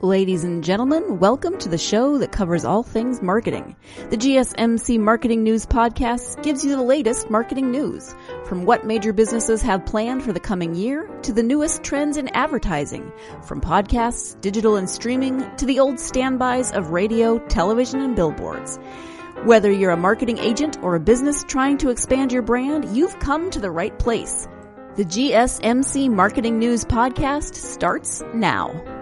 Ladies and gentlemen, welcome to the show that covers all things marketing. The GSMC Marketing News Podcast gives you the latest marketing news, from what major businesses have planned for the coming year to the newest trends in advertising, from podcasts, digital and streaming, to the old standbys of radio, television, and billboards. Whether you're a marketing agent or a business trying to expand your brand, you've come to the right place. The GSMC Marketing News Podcast starts now.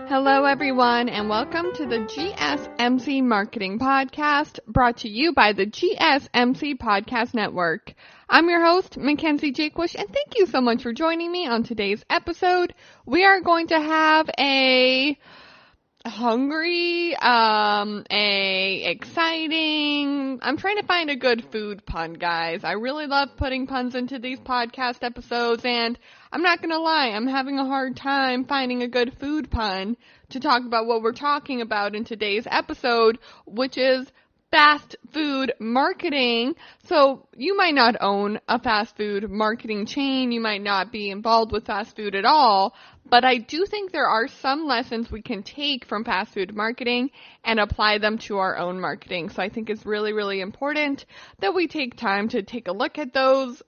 Hello, everyone, and welcome to the GSMC Marketing Podcast, brought to you by the GSMC Podcast Network. I'm your host, Mackenzie, and thank you so much for joining me on today's episode. We are going to have a exciting, I'm trying to find a good food pun, guys. I really love putting puns into these podcast episodes, and I'm not going to lie, I'm having a hard time finding a good food pun to talk about what we're talking about in today's episode, which is fast food marketing. So you might not own a fast food marketing chain, you might not be involved with fast food at all, but I do think there are some lessons we can take from fast food marketing and apply them to our own marketing. So I think it's really, really important that we take time to take a look at those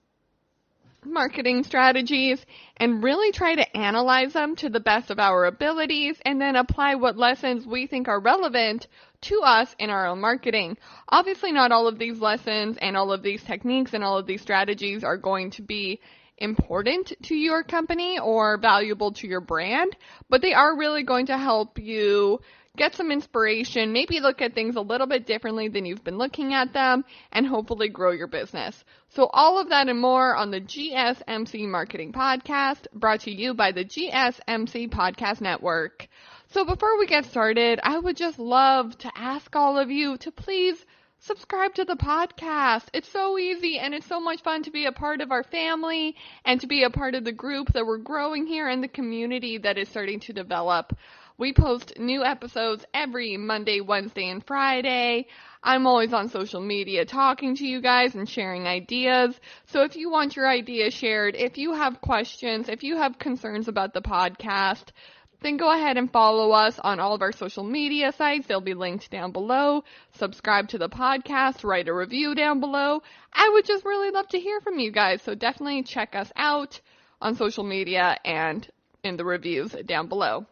marketing strategies and really try to analyze them to the best of our abilities and then apply what lessons we think are relevant to us in our own marketing. Obviously, not all of these lessons and all of these techniques and all of these strategies are going to be important to your company or valuable to your brand, but they are really going to help you get some inspiration, maybe look at things a little bit differently than you've been looking at them, and hopefully grow your business. So all of that and more on the GSMC Marketing Podcast, brought to you by the GSMC Podcast Network. So before we get started, I would just love to ask all of you to please subscribe to the podcast. It's so easy and it's so much fun to be a part of our family and to be a part of the group that we're growing here and the community that is starting to develop. We post new episodes every Monday, Wednesday, and Friday. I'm always on social media talking to you guys and sharing ideas. So if you want your ideas shared, if you have questions, if you have concerns about the podcast, then go ahead and follow us on all of our social media sites. They'll be linked down below. Subscribe to the podcast, write a review down below. I would just really love to hear from you guys. So definitely check us out on social media and in the reviews down below.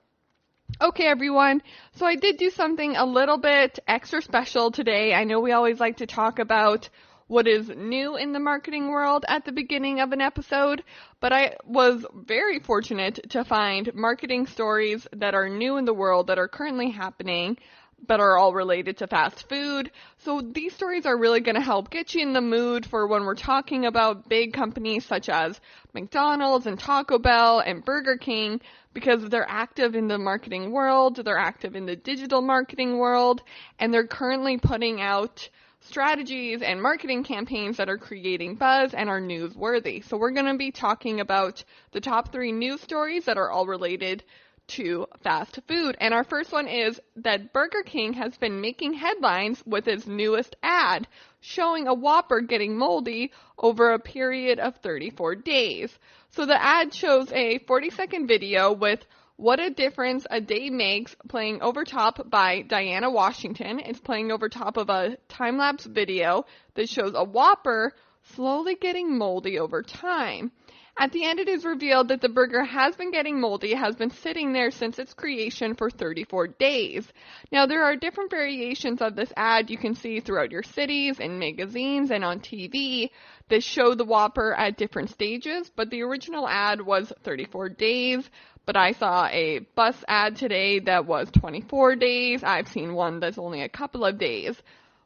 Okay, everyone, so I did do something a little bit extra special today. I know we always like to talk about what is new in the marketing world at the beginning of an episode, but I was very fortunate to find marketing stories that are new in the world, that are currently happening, but are all related to fast food. So these stories are really going to help get you in the mood for when we're talking about big companies such as McDonald's and Taco Bell and Burger King, because they're active in the marketing world, they're active in the digital marketing world, and they're currently putting out strategies and marketing campaigns that are creating buzz and are newsworthy. So we're going to be talking about the top 3 news stories that are all related to fast food. And our first one is that Burger King has been making headlines with its newest ad, showing a Whopper getting moldy over a period of 34 days. So the ad shows a 40-second video with "What a Difference a Day Makes" playing over top by Diana Washington. It's playing over top of a time-lapse video that shows a Whopper slowly getting moldy over time. At the end, it is revealed that the burger has been getting moldy, has been sitting there since its creation for 34 days. Now, there are different variations of this ad you can see throughout your cities, in magazines, and on TV that show the Whopper at different stages, but the original ad was 34 days. But I saw a bus ad today that was 24 days. I've seen one that's only a couple of days.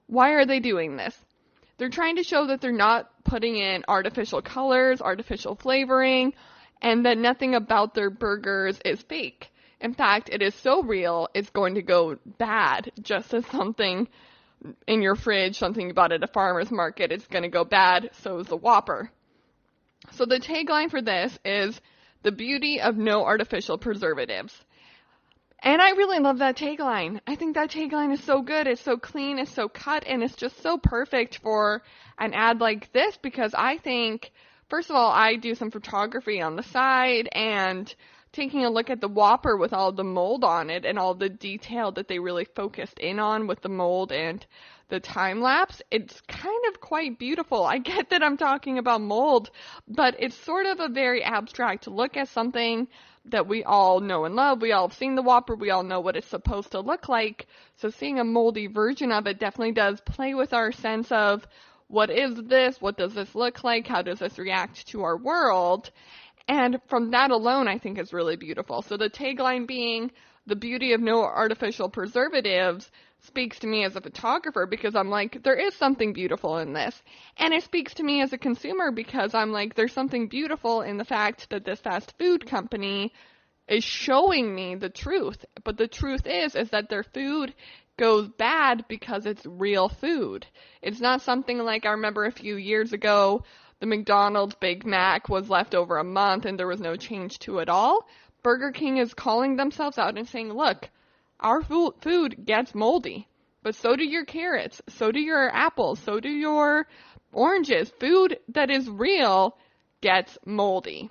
Why are they doing this? They're trying to show that they're not putting in artificial colors, artificial flavoring, and that nothing about their burgers is fake. In fact, it is so real, it's going to go bad, just as something in your fridge, something you bought at a farmer's market, it's going to go bad, so is the Whopper. So the tagline for this is "The beauty of no artificial preservatives." And I really love that tagline. I think that tagline is so good. It's so clean, it's so cut, and it's just so perfect for an ad like this, because I think first of all, I do some photography on the side, and taking a look at the Whopper with all the mold on it and all the detail that they really focused in on with the mold and the time lapse, it's kind of quite beautiful. I get that I'm talking about mold, but it's sort of a very abstract look at something that we all know and love. We all have seen the Whopper. We all know what it's supposed to look like. So seeing a moldy version of it definitely does play with our sense of what is this? What does this look like? How does this react to our world? And from that alone, I think is really beautiful. So the tagline being, the beauty of no artificial preservatives, speaks to me as a photographer because I'm like, there is something beautiful in this. And it speaks to me as a consumer because I'm like, there's something beautiful in the fact that this fast food company is showing me the truth. But the truth is that their food goes bad because it's real food. It's not something like, I remember a few years ago, the McDonald's Big Mac was left over a month and there was no change to it all. Burger King is calling themselves out and saying, look, our food gets moldy, but so do your carrots, so do your apples, so do your oranges. Food that is real gets moldy.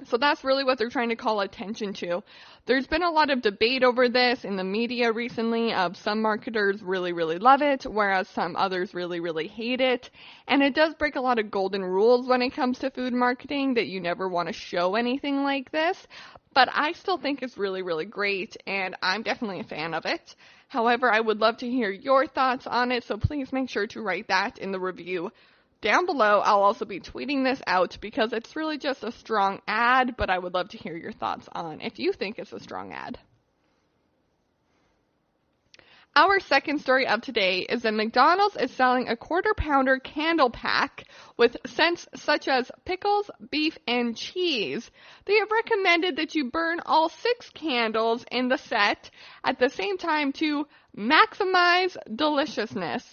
So that's really what they're trying to call attention to. There's been a lot of debate over this in the media recently of some marketers really, really love it, whereas some others really, really hate it. And it does break a lot of golden rules when it comes to food marketing that you never want to show anything like this. But I still think it's really, really great, and I'm definitely a fan of it. However, I would love to hear your thoughts on it, so please make sure to write that in the review down below. I'll also be tweeting this out because it's really just a strong ad, but I would love to hear your thoughts on if you think it's a strong ad. Our second story of today is that McDonald's is selling a quarter-pounder candle pack with scents such as pickles, beef, and cheese. They have recommended that you burn all 6 candles in the set at the same time to maximize deliciousness.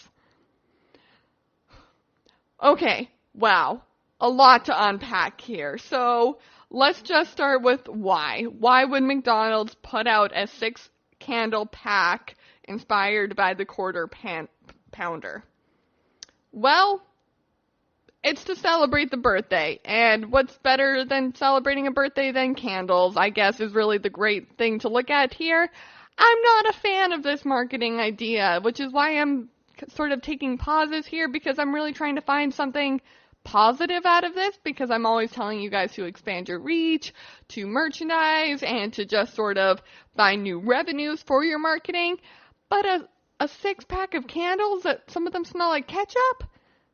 Okay, wow, a lot to unpack here. So let's just start with why. Why would McDonald's put out a 6-candle pack inspired by the quarter pounder? Well, it's to celebrate the birthday, and what's better than celebrating a birthday than candles, I guess, is really the great thing to look at here. I'm not a fan of this marketing idea, which is why I'm sort of taking pauses here, because I'm really trying to find something positive out of this, because I'm always telling you guys to expand your reach, to merchandise, and to just sort of find new revenues for your marketing. But a 6-pack of candles that some of them smell like ketchup?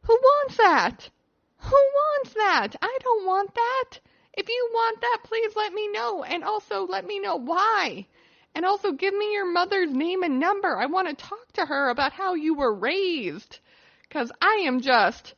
Who wants that? Who wants that? I don't want that. If you want that, please let me know. And also let me know why. And also give me your mother's name and number. I want to talk to her about how you were raised. Because I am just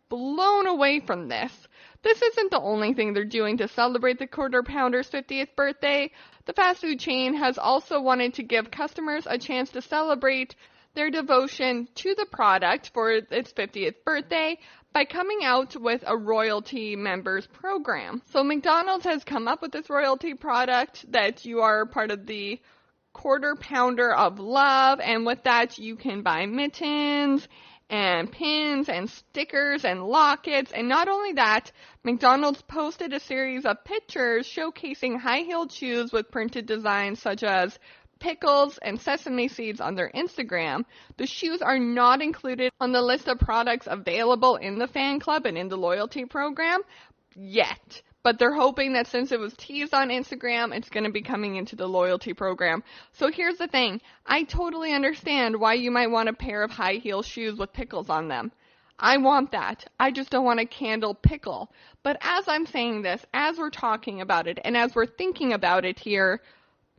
blown away from this. This isn't the only thing they're doing to celebrate the Quarter Pounder's 50th birthday. The fast food chain has also wanted to give customers a chance to celebrate their devotion to the product for its 50th birthday by coming out with a royalty members program. So McDonald's has come up with this royalty product that you are part of the Quarter Pounder of Love, and with that you can buy mittens and pins and stickers and lockets. And not only that, McDonald's posted a series of pictures showcasing high-heeled shoes with printed designs such as pickles and sesame seeds on their Instagram. The shoes are not included on the list of products available in the fan club and in the loyalty program yet. But they're hoping that since it was teased on Instagram, it's going to be coming into the loyalty program. So here's the thing. I totally understand why you might want a pair of high-heel shoes with pickles on them. I want that. I just don't want a candle pickle. But as I'm saying this, as we're talking about it, and as we're thinking about it here,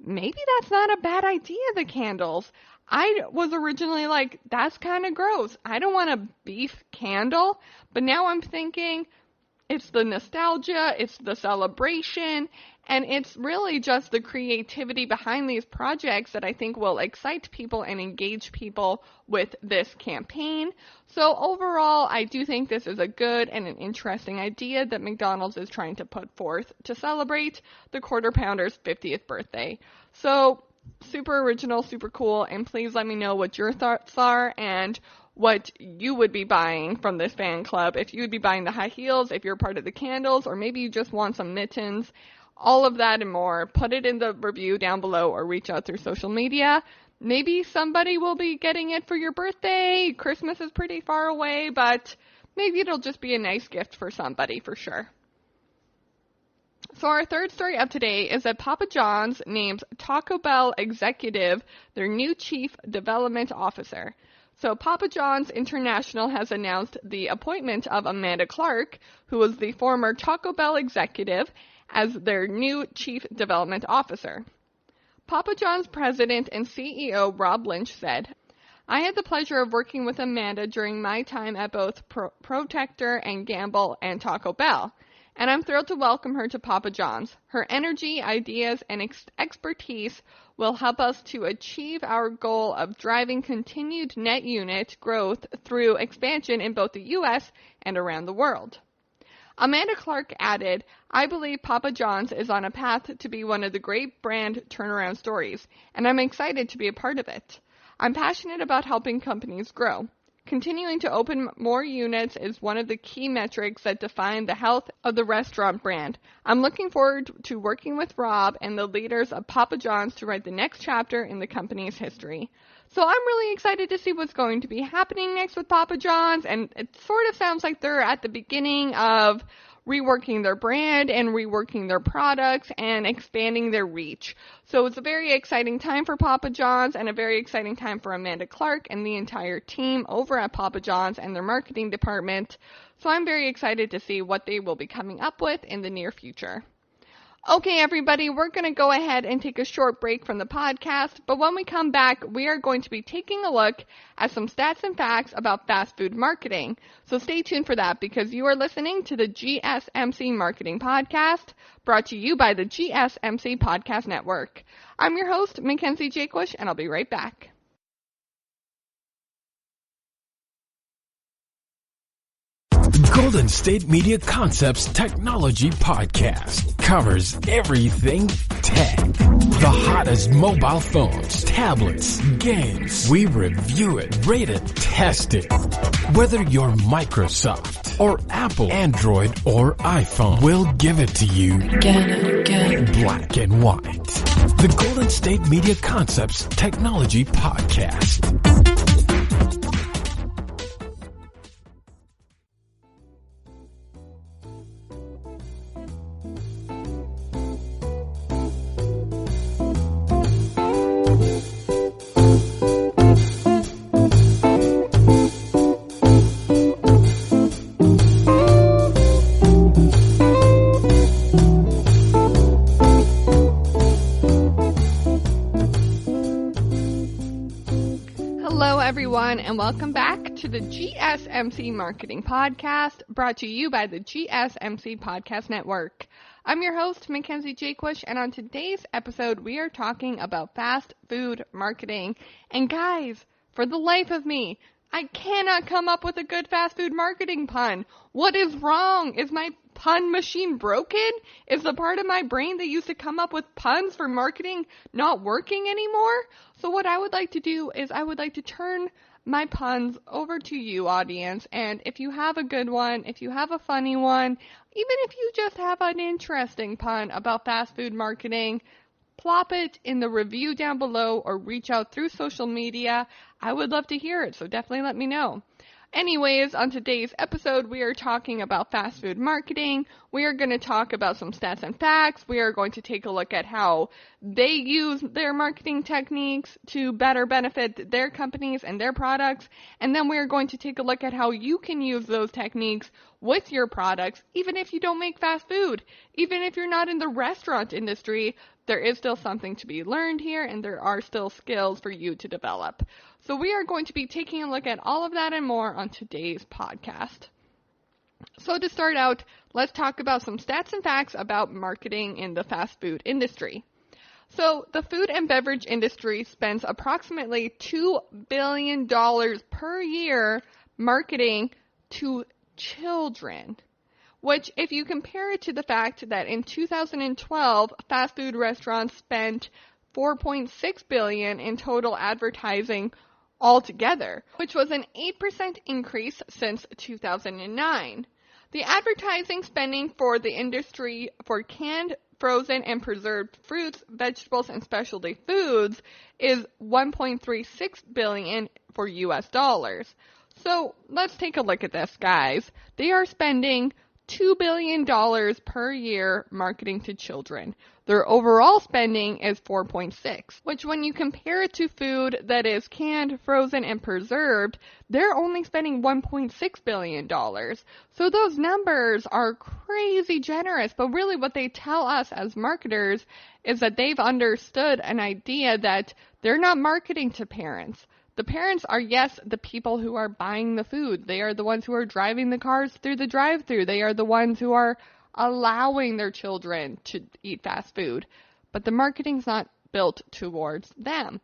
maybe that's not a bad idea, the candles. I was originally like, that's kind of gross. I don't want a beef candle. But now I'm thinking, it's the nostalgia, it's the celebration, and it's really just the creativity behind these projects that I think will excite people and engage people with this campaign. So overall, I do think this is a good and an interesting idea that McDonald's is trying to put forth to celebrate the Quarter Pounder's 50th birthday. So super original, super cool, and please let me know what your thoughts are and what you would be buying from this fan club. If you would be buying the high heels, if you're part of the candles, or maybe you just want some mittens, all of that and more, put it in the review down below or reach out through social media. Maybe somebody will be getting it for your birthday. Christmas is pretty far away, but maybe it'll just be a nice gift for somebody for sure. So our third story of today is that Papa John's names Taco Bell executive their new chief development officer. So Papa John's International has announced the appointment of Amanda Clark, who was the former Taco Bell executive, as their new chief development officer. Papa John's president and CEO Rob Lynch said, "I had the pleasure of working with Amanda during my time at both Protector and Gamble and Taco Bell, and I'm thrilled to welcome her to Papa John's. Her energy, ideas, and expertise will help us to achieve our goal of driving continued net unit growth through expansion in both the U.S. and around the world." Amanda Clark added, "I believe Papa John's is on a path to be one of the great brand turnaround stories, and I'm excited to be a part of it. I'm passionate about helping companies grow. Continuing to open more units is one of the key metrics that define the health of the restaurant brand. I'm looking forward to working with Rob and the leaders of Papa John's to write the next chapter in the company's history." So I'm really excited to see what's going to be happening next with Papa John's, and it sort of sounds like they're at the beginning of reworking their brand and reworking their products and expanding their reach. So it's a very exciting time for Papa John's and a very exciting time for Amanda Clark and the entire team over at Papa John's and their marketing department. So I'm very excited to see what they will be coming up with in the near future. Okay, everybody, we're going to go ahead and take a short break from the podcast, but when we come back, we are going to be taking a look at some stats and facts about fast food marketing. So stay tuned for that, because you are listening to the GSMC Marketing Podcast, brought to you by the GSMC Podcast Network. I'm your host, Mackenzie, and I'll be right back. Golden State Media Concepts Technology Podcast covers everything tech. The hottest mobile phones, tablets, games. We review it, rate it, test it. Whether you're Microsoft or Apple, Android or iPhone, we'll give it to you again. Black and white. The Golden State Media Concepts Technology Podcast. And welcome back to the GSMC Marketing Podcast, brought to you by the GSMC Podcast Network. I'm your host, Mackenzie, and on today's episode, we are talking about fast food marketing. And guys, for the life of me, I cannot come up with a good fast food marketing pun. What is wrong? Is my pun machine broken? Is the part of my brain that used to come up with puns for marketing not working anymore? So what I would like to do is I would like to turn my puns over to you, audience, and if you have a good one, if you have a funny one, even if you just have an interesting pun about fast food marketing, plop it in the review down below or reach out through social media. I would love to hear it, so definitely let me know. Anyways, on today's episode, we are talking about fast food marketing. We are going to talk about some stats and facts. We are going to take a look at how they use their marketing techniques to better benefit their companies and their products. And then we are going to take a look at how you can use those techniques with your products, even if you don't make fast food. Even if you're not in the restaurant industry, there is still something to be learned here, and there are still skills for you to develop. So we are going to be taking a look at all of that and more on today's podcast. So to start out, let's talk about some stats and facts about marketing in the fast food industry. So the food and beverage industry spends approximately $2 billion per year marketing to children, which, if you compare it to the fact that in 2012, fast food restaurants spent $4.6 billion in total advertising altogether, which was an 8% increase since 2009. The advertising spending for the industry for canned, frozen, and preserved fruits, vegetables, and specialty foods is $1.36 billion for US dollars. So let's take a look at this, guys. They are spending $2 billion per year marketing to children. Their overall spending is 4.6, which when you compare it to food that is canned, frozen, and preserved, they're only spending $1.6 billion. So those numbers are crazy generous, but really what they tell us as marketers is that they've understood an idea that they're not marketing to parents. The parents are, yes, the people who are buying the food. They are the ones who are driving the cars through the drive-thru. They are the ones who are allowing their children to eat fast food. But the marketing's not built towards them.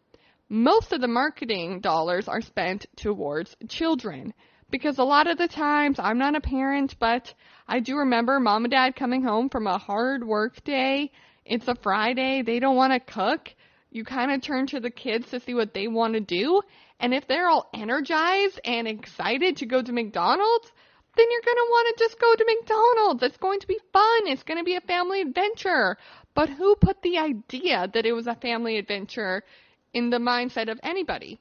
Most of the marketing dollars are spent towards children. Because a lot of the times, I'm not a parent, but I do remember mom and dad coming home from a hard work day. It's a Friday. They don't want to cook. You kind of turn to the kids to see what they want to do. And if they're all energized and excited to go to McDonald's, then you're going to want to just go to McDonald's. It's going to be fun. It's going to be a family adventure. But who put the idea that it was a family adventure in the mindset of anybody?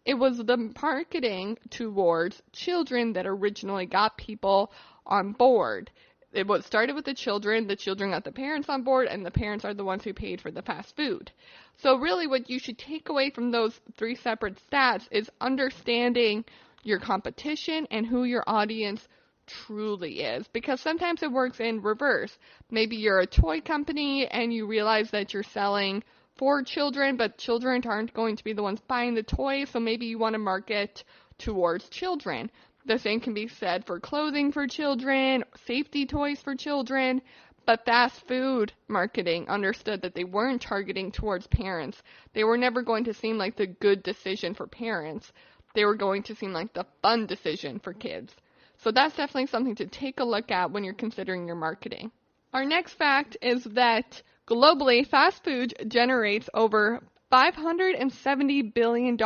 It was the marketing towards children that originally got people on board. It was started with the children got the parents on board, and the parents are the ones who paid for the fast food. So really what you should take away from those three separate stats is understanding your competition and who your audience truly is. Because sometimes it works in reverse. Maybe you're a toy company and you realize that you're selling for children, but children aren't going to be the ones buying the toys, so maybe you want to market towards children. The same can be said for clothing for children, safety toys for children, but fast food marketing understood that they weren't targeting towards parents. They were never going to seem like the good decision for parents. They were going to seem like the fun decision for kids. So that's definitely something to take a look at when you're considering your marketing. Our next fact is that globally, fast food generates over $570 billion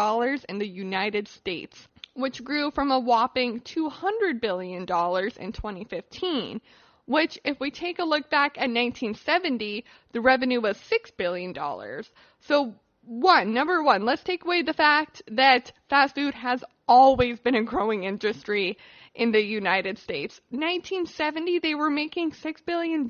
in the United States, which grew from a whopping $200 billion in 2015, which, if we take a look back at 1970, the revenue was $6 billion. So, number one, let's take away the fact that fast food has always been a growing industry in the United States. 1970, they were making $6 billion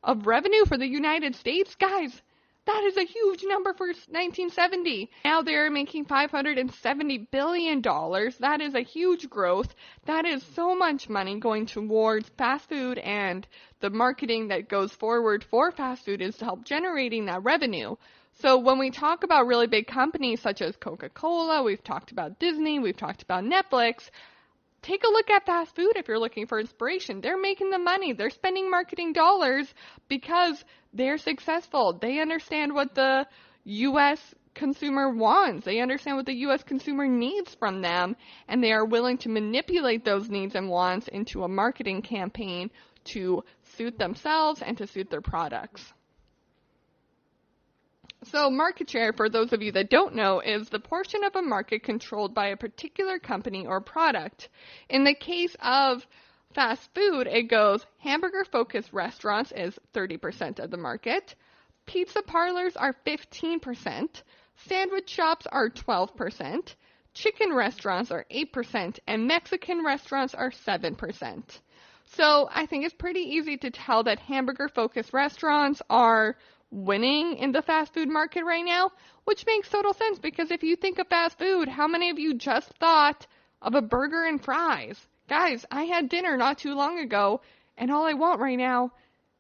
of revenue for the United States. Guys, that is a huge number for 1970. Now they're making $570 billion. That is a huge growth. That is so much money going towards fast food, and the marketing that goes forward for fast food is to help generating that revenue. So when we talk about really big companies such as Coca-Cola, we've talked about Disney, we've talked about Netflix, take a look at fast food if you're looking for inspiration. They're making the money. They're spending marketing dollars because they're successful. They understand what the U.S. consumer wants. They understand what the U.S. consumer needs from them, and they are willing to manipulate those needs and wants into a marketing campaign to suit themselves and to suit their products. So market share, for those of you that don't know, is the portion of a market controlled by a particular company or product. In the case of fast food, it goes hamburger-focused restaurants is 30% of the market, pizza parlors are 15%, sandwich shops are 12%, chicken restaurants are 8%, and Mexican restaurants are 7%. So I think it's pretty easy to tell that hamburger-focused restaurants are winning in the fast food market right now, which makes total sense because if you think of fast food, how many of you just thought of a burger and fries? Guys, I had dinner not too long ago, and all I want right now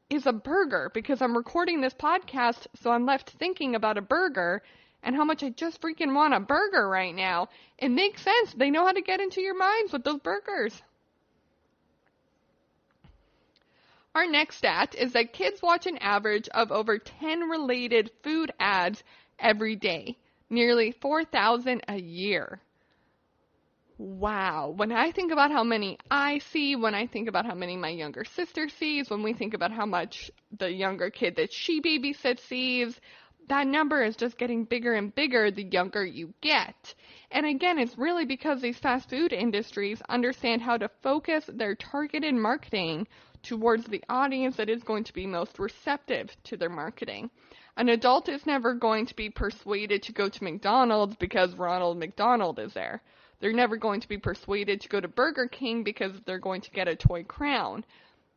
is a burger because I'm recording this podcast, so I'm left thinking about a burger and how much I just freaking want a burger right now. It makes sense. They know how to get into your minds with those burgers. Our next stat is that kids watch an average of over 10 related food ads every day, nearly 4,000 a year. Wow. When I think about how many I see, when I think about how many my younger sister sees, when we think about how much the younger kid that she babysits sees, that number is just getting bigger and bigger the younger you get. And again, it's really because these fast food industries understand how to focus their targeted marketing towards the audience that is going to be most receptive to their marketing. An adult is never going to be persuaded to go to McDonald's because Ronald McDonald is there. They're never going to be persuaded to go to Burger King because they're going to get a toy crown.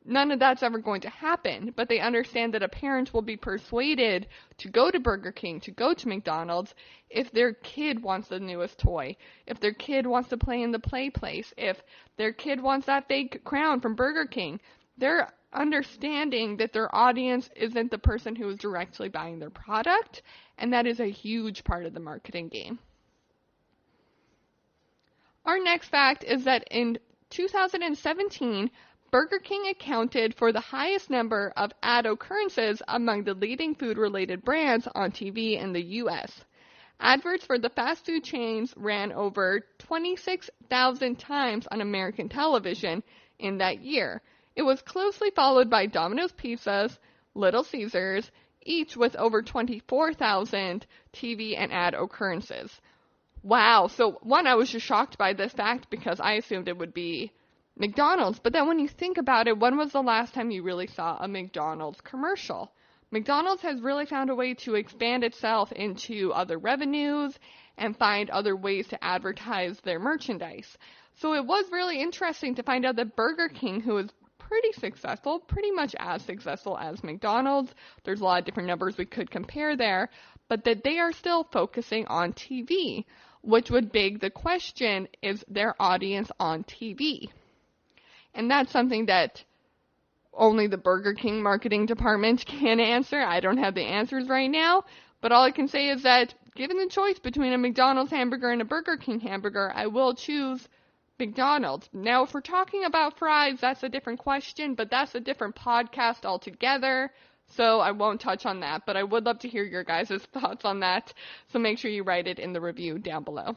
None of that's ever going to happen, but they understand that a parent will be persuaded to go to Burger King, to go to McDonald's, if their kid wants the newest toy, if their kid wants to play in the play place, if their kid wants that fake crown from Burger King. They're understanding that their audience isn't the person who is directly buying their product, and that is a huge part of the marketing game. Our next fact is that in 2017, Burger King accounted for the highest number of ad occurrences among the leading food-related brands on TV in the U.S. Adverts for the fast food chains ran over 26,000 times on American television in that year. It was closely followed by Domino's Pizzas, Little Caesars, each with over 24,000 TV and ad occurrences. Wow. So, one, I was just shocked by this fact because I assumed it would be McDonald's. But then when you think about it, when was the last time you really saw a McDonald's commercial? McDonald's has really found a way to expand itself into other revenues and find other ways to advertise their merchandise. So it was really interesting to find out that Burger King, who is pretty successful, pretty much as successful as McDonald's, there's a lot of different numbers we could compare there, but that they are still focusing on TV, which would beg the question, is their audience on TV? And that's something that only the Burger King marketing department can answer. I don't have the answers right now, but all I can say is that given the choice between a McDonald's hamburger and a Burger King hamburger, I will choose McDonald's. Now, if we're talking about fries, that's a different question, but that's a different podcast altogether, so I won't touch on that, but I would love to hear your guys' thoughts on that, so make sure you write it in the review down below.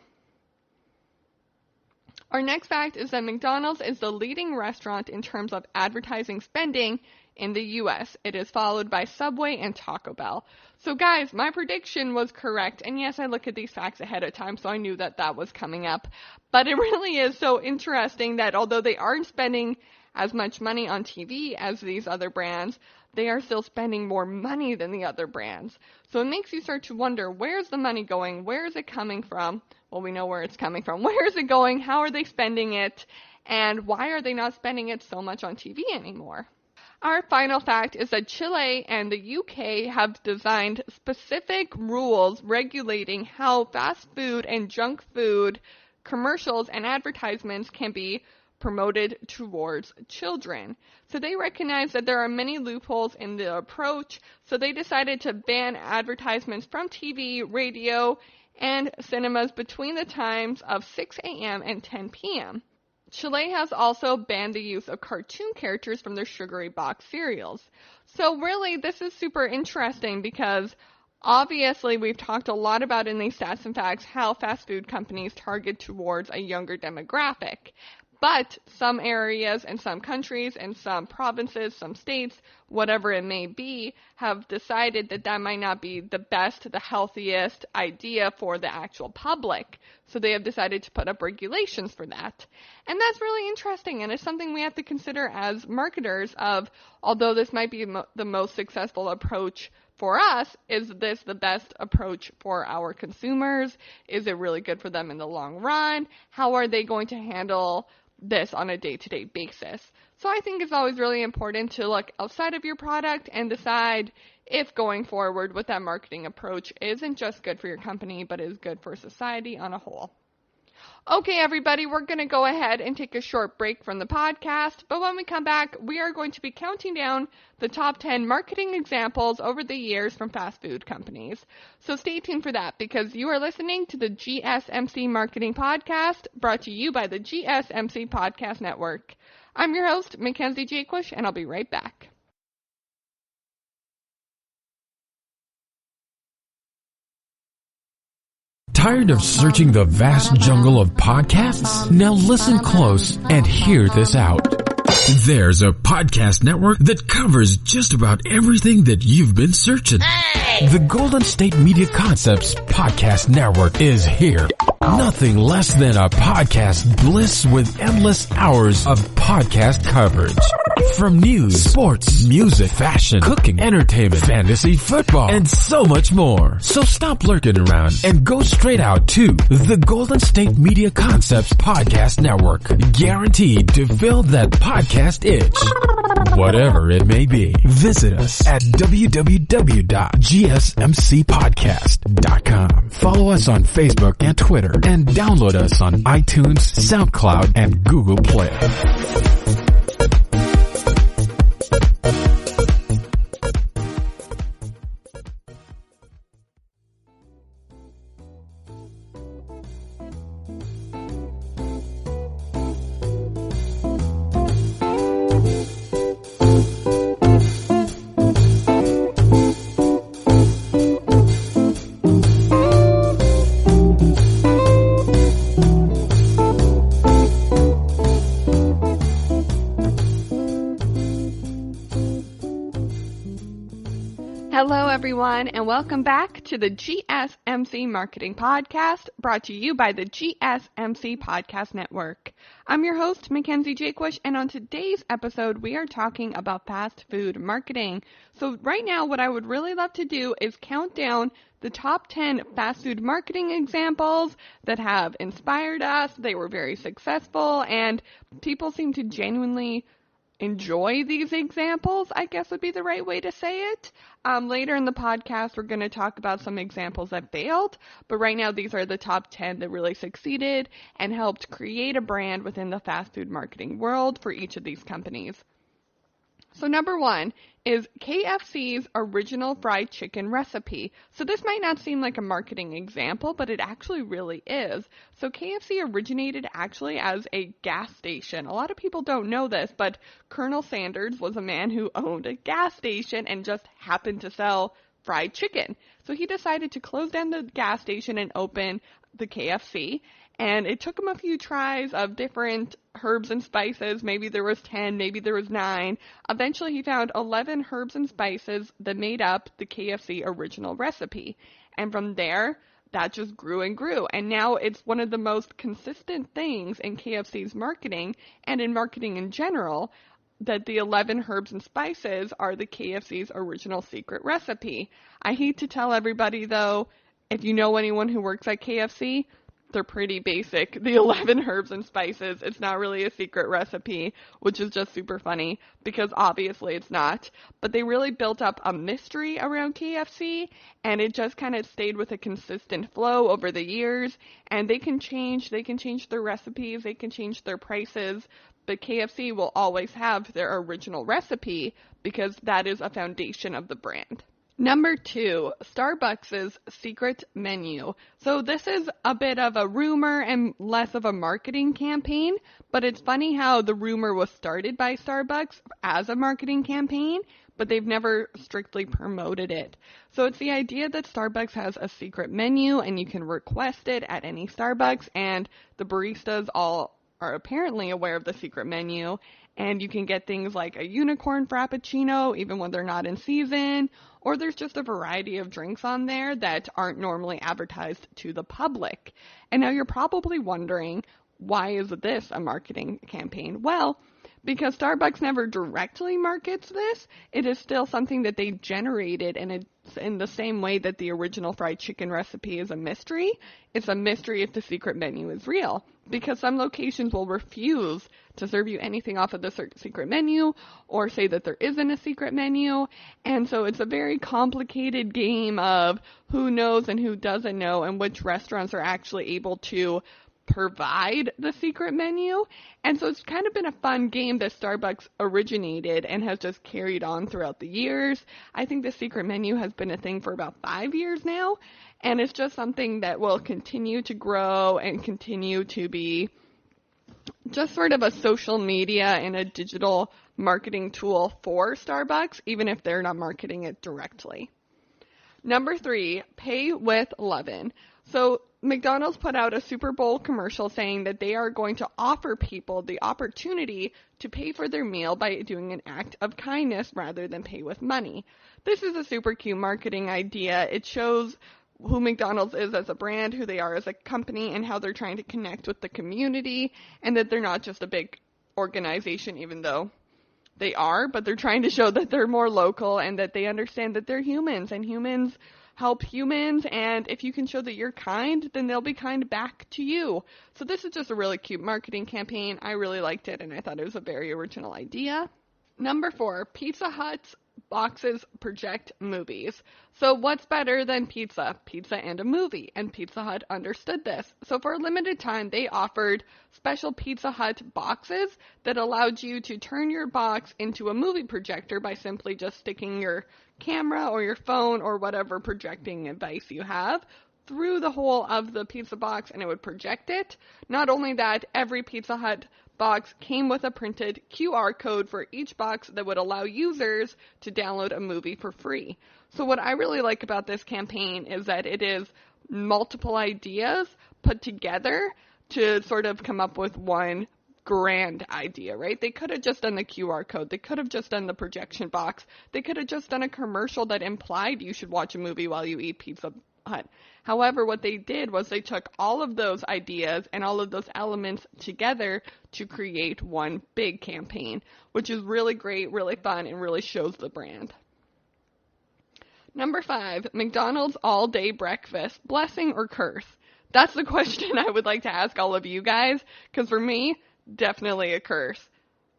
Our next fact is that McDonald's is the leading restaurant in terms of advertising spending in the U.S. It is followed by Subway and Taco Bell. So guys, my prediction was correct, and yes, I look at these facts ahead of time, so I knew that that was coming up. But it really is so interesting that although they aren't spending as much money on TV as these other brands, they are still spending more money than the other brands. So it makes you start to wonder, where's the money going? Where is it coming from? Well, we know where it's coming from. Where is it going? How are they spending it? And why are they not spending it so much on TV anymore? Our final fact is that Chile and the UK have designed specific rules regulating how fast food and junk food commercials and advertisements can be promoted towards children. So they recognize that there are many loopholes in the approach, so they decided to ban advertisements from TV, radio, and cinemas between the times of 6 a.m. and 10 p.m. Chile has also banned the use of cartoon characters from their sugary box cereals. So really, this is super interesting because obviously we've talked a lot about in these stats and facts how fast food companies target towards a younger demographic. But some areas and some countries and some provinces, some states, whatever it may be, have decided that that might not be the best, the healthiest idea for the actual public. So they have decided to put up regulations for that. And that's really interesting, and it's something we have to consider as marketers of, although this might be the most successful approach for us, is this the best approach for our consumers? Is it really good for them in the long run? How are they going to handle this on a day-to-day basis? So I think it's always really important to look outside of your product and decide if going forward with that marketing approach isn't just good for your company, but is good for society on a whole. Okay, everybody, we're going to go ahead and take a short break from the podcast, but when we come back, we are going to be counting down the top 10 marketing examples over the years from fast food companies. So stay tuned for that, because you are listening to the GSMC Marketing Podcast, brought to you by the GSMC Podcast Network. I'm your host, Mackenzie Jaquish, and I'll be right back. Tired of searching the vast jungle of podcasts? Now listen close and hear this out. There's a podcast network that covers just about everything that you've been searching. Hey! The Golden State Media Concepts Podcast Network is here. Nothing less than a podcast bliss with endless hours of podcast coverage. From news, sports, music, fashion, cooking, entertainment, fantasy, football, and so much more. So stop lurking around and go straight out to the Golden State Media Concepts Podcast Network. Guaranteed to fill that podcast itch. Whatever it may be. Visit us at www.gsmcpodcast.com. Follow us on Facebook and Twitter, and download us on iTunes, SoundCloud, and Google Play. Hello, everyone, and welcome back to the GSMC Marketing Podcast, brought to you by the GSMC Podcast Network. I'm your host, Mackenzie, and on today's episode, we are talking about fast food marketing. So right now, what I would really love to do is count down the top 10 fast food marketing examples that have inspired us. They were very successful, and people seem to genuinely enjoy these examples, I guess would be the right way to say it. Later in the podcast, we're going to talk about some examples that failed, but right now these are the top 10 that really succeeded and helped create a brand within the fast food marketing world for each of these companies. So number 1 is KFC's original fried chicken recipe. So this might not seem like a marketing example, but it actually really is. So KFC originated actually as a gas station. A lot of people don't know this, but Colonel Sanders was a man who owned a gas station and just happened to sell fried chicken. So he decided to close down the gas station and open the KFC. And it took him a few tries of different herbs and spices. Maybe there was 10, maybe there was 9. Eventually he found 11 herbs and spices that made up the KFC original recipe. And from there, that just grew and grew. And now it's one of the most consistent things in KFC's marketing and in marketing in general, that the 11 herbs and spices are the KFC's original secret recipe. I hate to tell everybody though, if you know anyone who works at KFC, they're pretty basic. The 11 herbs and spices, it's not really a secret recipe, which is just super funny because obviously it's not. But they really built up a mystery around KFC, and it just kind of stayed with a consistent flow over the years. And they can change their recipes, they can change their prices, but KFC will always have their original recipe because that is a foundation of the brand. Number 2, Starbucks' secret menu. So this is a bit of a rumor and less of a marketing campaign, but it's funny how the rumor was started by Starbucks as a marketing campaign, but they've never strictly promoted it. So it's the idea that Starbucks has a secret menu and you can request it at any Starbucks, and the baristas all are apparently aware of the secret menu, and you can get things like a unicorn frappuccino even when they're not in season, or there's just a variety of drinks on there that aren't normally advertised to the public. And now you're probably wondering, why is this a marketing campaign? Well, because Starbucks never directly markets this, it is still something that they generated, and it's in the same way that the original fried chicken recipe is a mystery. It's a mystery if the secret menu is real, because some locations will refuse to serve you anything off of the secret menu or say that there isn't a secret menu. And so it's a very complicated game of who knows and who doesn't know, and which restaurants are actually able to provide the secret menu. And so it's kind of been a fun game that Starbucks originated and has just carried on throughout the years. I think the secret menu has been a thing for about 5 years now, and it's just something that will continue to grow and continue to be just sort of a social media and a digital marketing tool for Starbucks, even if they're not marketing it directly. Number 3, pay with lovin'. So McDonald's put out a Super Bowl commercial saying that they are going to offer people the opportunity to pay for their meal by doing an act of kindness rather than pay with money. This is a super cute marketing idea. It shows who McDonald's is as a brand, who they are as a company, and how they're trying to connect with the community, and that they're not just a big organization, even though they are, but they're trying to show that they're more local and that they understand that they're humans, and humans help humans, and if you can show that you're kind, then they'll be kind back to you. So this is just a really cute marketing campaign. I really liked it, and I thought it was a very original idea. Number 4, Pizza Hut's boxes project movies. So what's better than pizza? Pizza and a movie, and Pizza Hut understood this. So for a limited time, they offered special Pizza Hut boxes that allowed you to turn your box into a movie projector by simply just sticking your camera or your phone or whatever projecting device you have through the hole of the pizza box, and it would project it. Not only that, every Pizza Hut box came with a printed QR code for each box that would allow users to download a movie for free. So what I really like about this campaign is that it is multiple ideas put together to sort of come up with one grand idea, right? They could have just done the QR code. They could have just done the projection box. They could have just done a commercial that implied you should watch a movie while you eat Pizza Hut. However, what they did was they took all of those ideas and all of those elements together to create one big campaign, which is really great, really fun, and really shows the brand. Number 5, McDonald's all-day breakfast, blessing or curse? That's the question I would like to ask all of you guys, because for me, definitely a curse.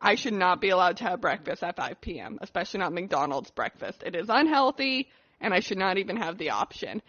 I should not be allowed to have breakfast at 5 p.m., especially not McDonald's breakfast. It is unhealthy, and I should not even have the option.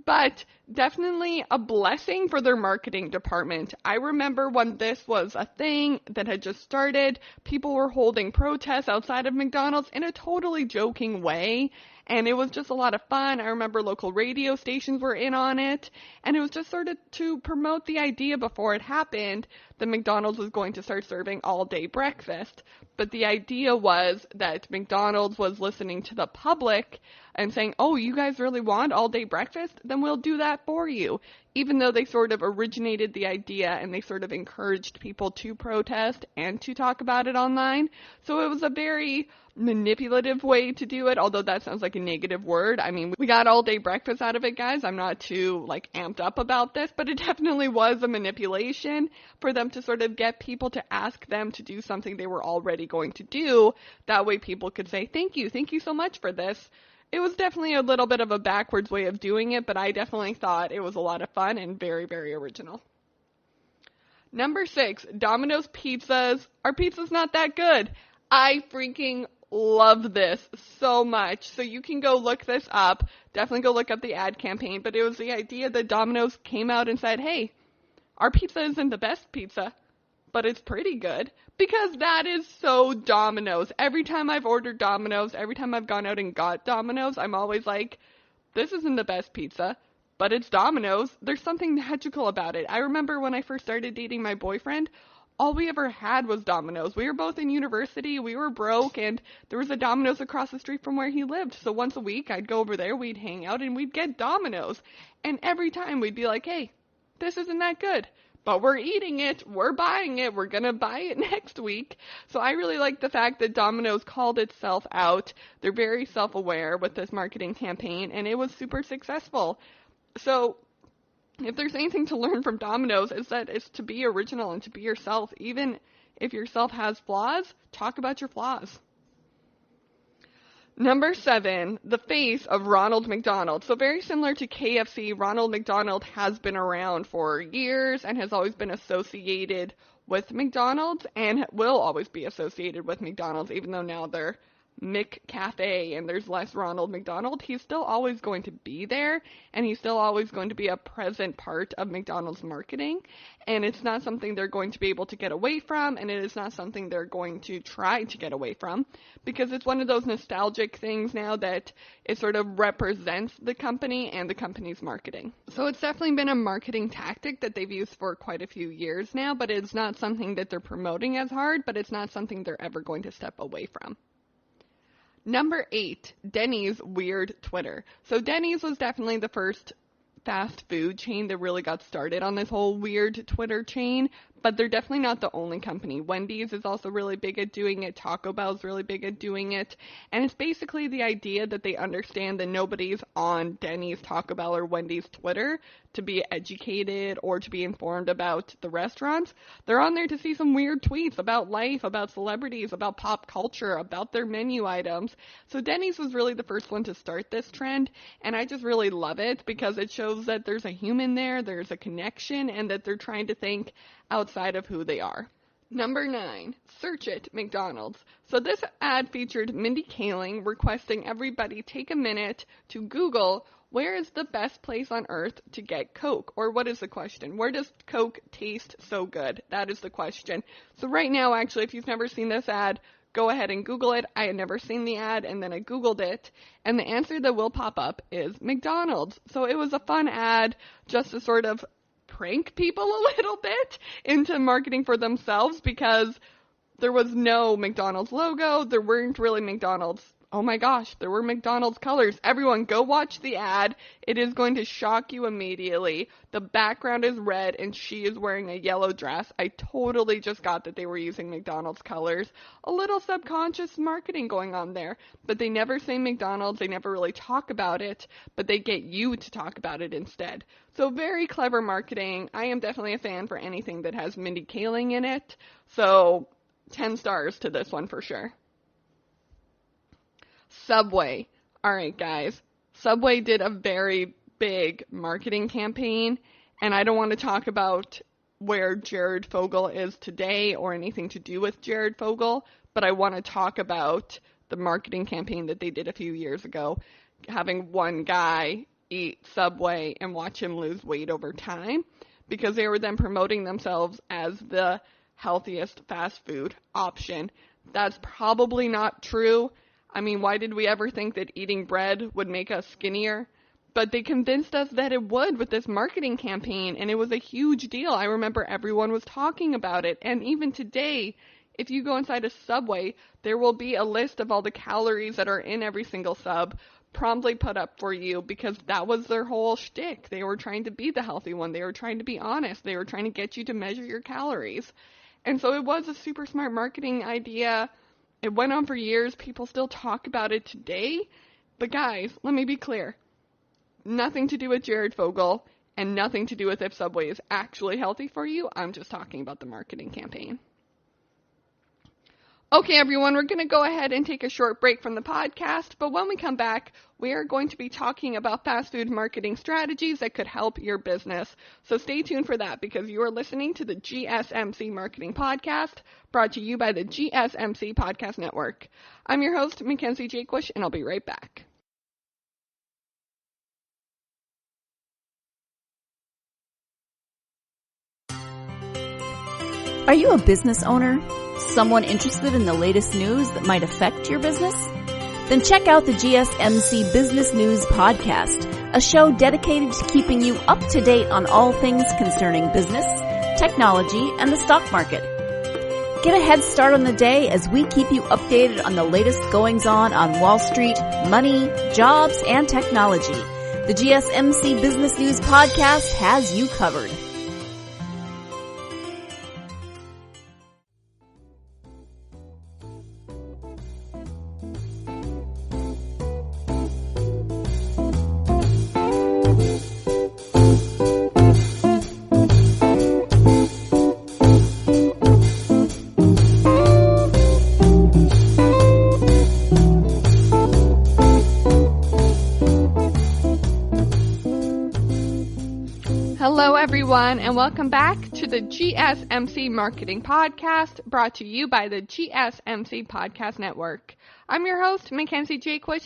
But definitely a blessing for their marketing department. I remember when this was a thing that had just started, people were holding protests outside of McDonald's in a totally joking way, and it was just a lot of fun. I remember local radio stations were in on it, and it was just sort of to promote the idea before it happened that McDonald's was going to start serving all-day breakfast. But the idea was that McDonald's was listening to the public and saying, oh, you guys really want all-day breakfast? Then we'll do that for you. Even though they sort of originated the idea and they sort of encouraged people to protest and to talk about it online. So it was a very manipulative way to do it, although that sounds like a negative word. I mean, we got all-day breakfast out of it, guys. I'm not too, amped up about this, but it definitely was a manipulation for them to sort of get people to ask them to do something they were already going to do. That way people could say, thank you so much for this. It was definitely a little bit of a backwards way of doing it, but I definitely thought it was a lot of fun and very, very original. Number 6, Domino's pizzas. Are pizzas not that good? I freaking love this so much. So you can go look this up. Definitely go look up the ad campaign. But it was the idea that Domino's came out and said, hey, our pizza isn't the best pizza, but it's pretty good. Because that is so Domino's. Every time I've ordered Domino's, every time I've gone out and got Domino's, I'm always like, this isn't the best pizza, but it's Domino's. There's something magical about it. I remember when I first started dating my boyfriend, all we ever had was Domino's. We were both in university, we were broke, and there was a Domino's across the street from where he lived. So once a week, I'd go over there, we'd hang out, and we'd get Domino's. And every time we'd be like, hey, this isn't that good. But we're eating it, we're buying it, we're going to buy it next week. So I really like the fact that Domino's called itself out. They're very self-aware with this marketing campaign, and it was super successful. So if there's anything to learn from Domino's, is that it's to be original and to be yourself. Even if yourself has flaws, talk about your flaws. Number 7, the face of Ronald McDonald. So very similar to KFC, Ronald McDonald has been around for years and has always been associated with McDonald's and will always be associated with McDonald's, even though now they're McCafe and there's less Ronald McDonald. He's still always going to be there, and he's still always going to be a present part of McDonald's marketing, and it's not something they're going to be able to get away from, and it is not something they're going to try to get away from, because it's one of those nostalgic things now that it sort of represents the company and the company's marketing. So it's definitely been a marketing tactic that they've used for quite a few years now, but it's not something that they're promoting as hard, but it's not something they're ever going to step away from. Number 8, Denny's weird Twitter. So Denny's was definitely the first fast food chain that really got started on this whole weird Twitter chain but they're definitely not the only company. Wendy's is also really big at doing it. Taco Bell's really big at doing it. And it's basically the idea that they understand that nobody's on Denny's, Taco Bell, or Wendy's Twitter to be educated or to be informed about the restaurants. They're on there to see some weird tweets about life, about celebrities, about pop culture, about their menu items. So Denny's was really the first one to start this trend, and I just really love it because it shows that there's a human there, there's a connection, and that they're trying to think outside of who they are. Number 9, search it, McDonald's. So this ad featured Mindy Kaling requesting everybody take a minute to Google where is the best place on earth to get Coke? Or what is the question? Where does Coke taste so good? That is the question. So right now, actually, if you've never seen this ad, go ahead and Google it. I had never seen the ad, and then I Googled it, and the answer that will pop up is McDonald's. So it was a fun ad just to sort of prank people a little bit into marketing for themselves, because there was no McDonald's logo. There weren't really McDonald's. Oh my gosh, there were McDonald's colors. Everyone, go watch the ad. It is going to shock you immediately. The background is red, and she is wearing a yellow dress. I totally just got that they were using McDonald's colors. A little subconscious marketing going on there. But they never say McDonald's. They never really talk about it, but they get you to talk about it instead. So very clever marketing. I am definitely a fan for anything that has Mindy Kaling in it. So 10 stars to this one for sure. Subway. All right, guys. Subway did a very big marketing campaign, and I don't want to talk about where Jared Fogle is today or anything to do with Jared Fogle, but I want to talk about the marketing campaign that they did a few years ago, having one guy eat Subway and watch him lose weight over time, because they were then promoting themselves as the healthiest fast food option. That's probably not true. I mean, why did we ever think that eating bread would make us skinnier? But they convinced us that it would with this marketing campaign, and it was a huge deal. I remember everyone was talking about it, and even today, if you go inside a Subway, there will be a list of all the calories that are in every single sub promptly put up for you, because that was their whole shtick. They were trying to be the healthy one. They were trying to be honest. They were trying to get you to measure your calories. And so it was a super smart marketing idea. It went on for years. People still talk about it today. But guys, let me be clear. Nothing to do with Jared Fogle, and nothing to do with if Subway is actually healthy for you. I'm just talking about the marketing campaign. Okay, everyone, we're going to go ahead and take a short break from the podcast, but when we come back, we are going to be talking about fast food marketing strategies that could help your business. So stay tuned for that, because you are listening to the GSMC Marketing Podcast, brought to you by the GSMC Podcast Network. I'm your host, Mackenzie, and I'll be right back. Are you a business owner? Someone interested in the latest news that might affect your business? Then check out the GSMC Business News Podcast, a show dedicated to keeping you up to date on all things concerning business, technology, and the stock market. Get a head start on the day as we keep you updated on the latest goings-on Wall Street, money, jobs, and technology. The GSMC Business News Podcast has you covered. Hello, everyone, and welcome back to the GSMC Marketing Podcast, brought to you by the GSMC Podcast Network. I'm your host, Mackenzie,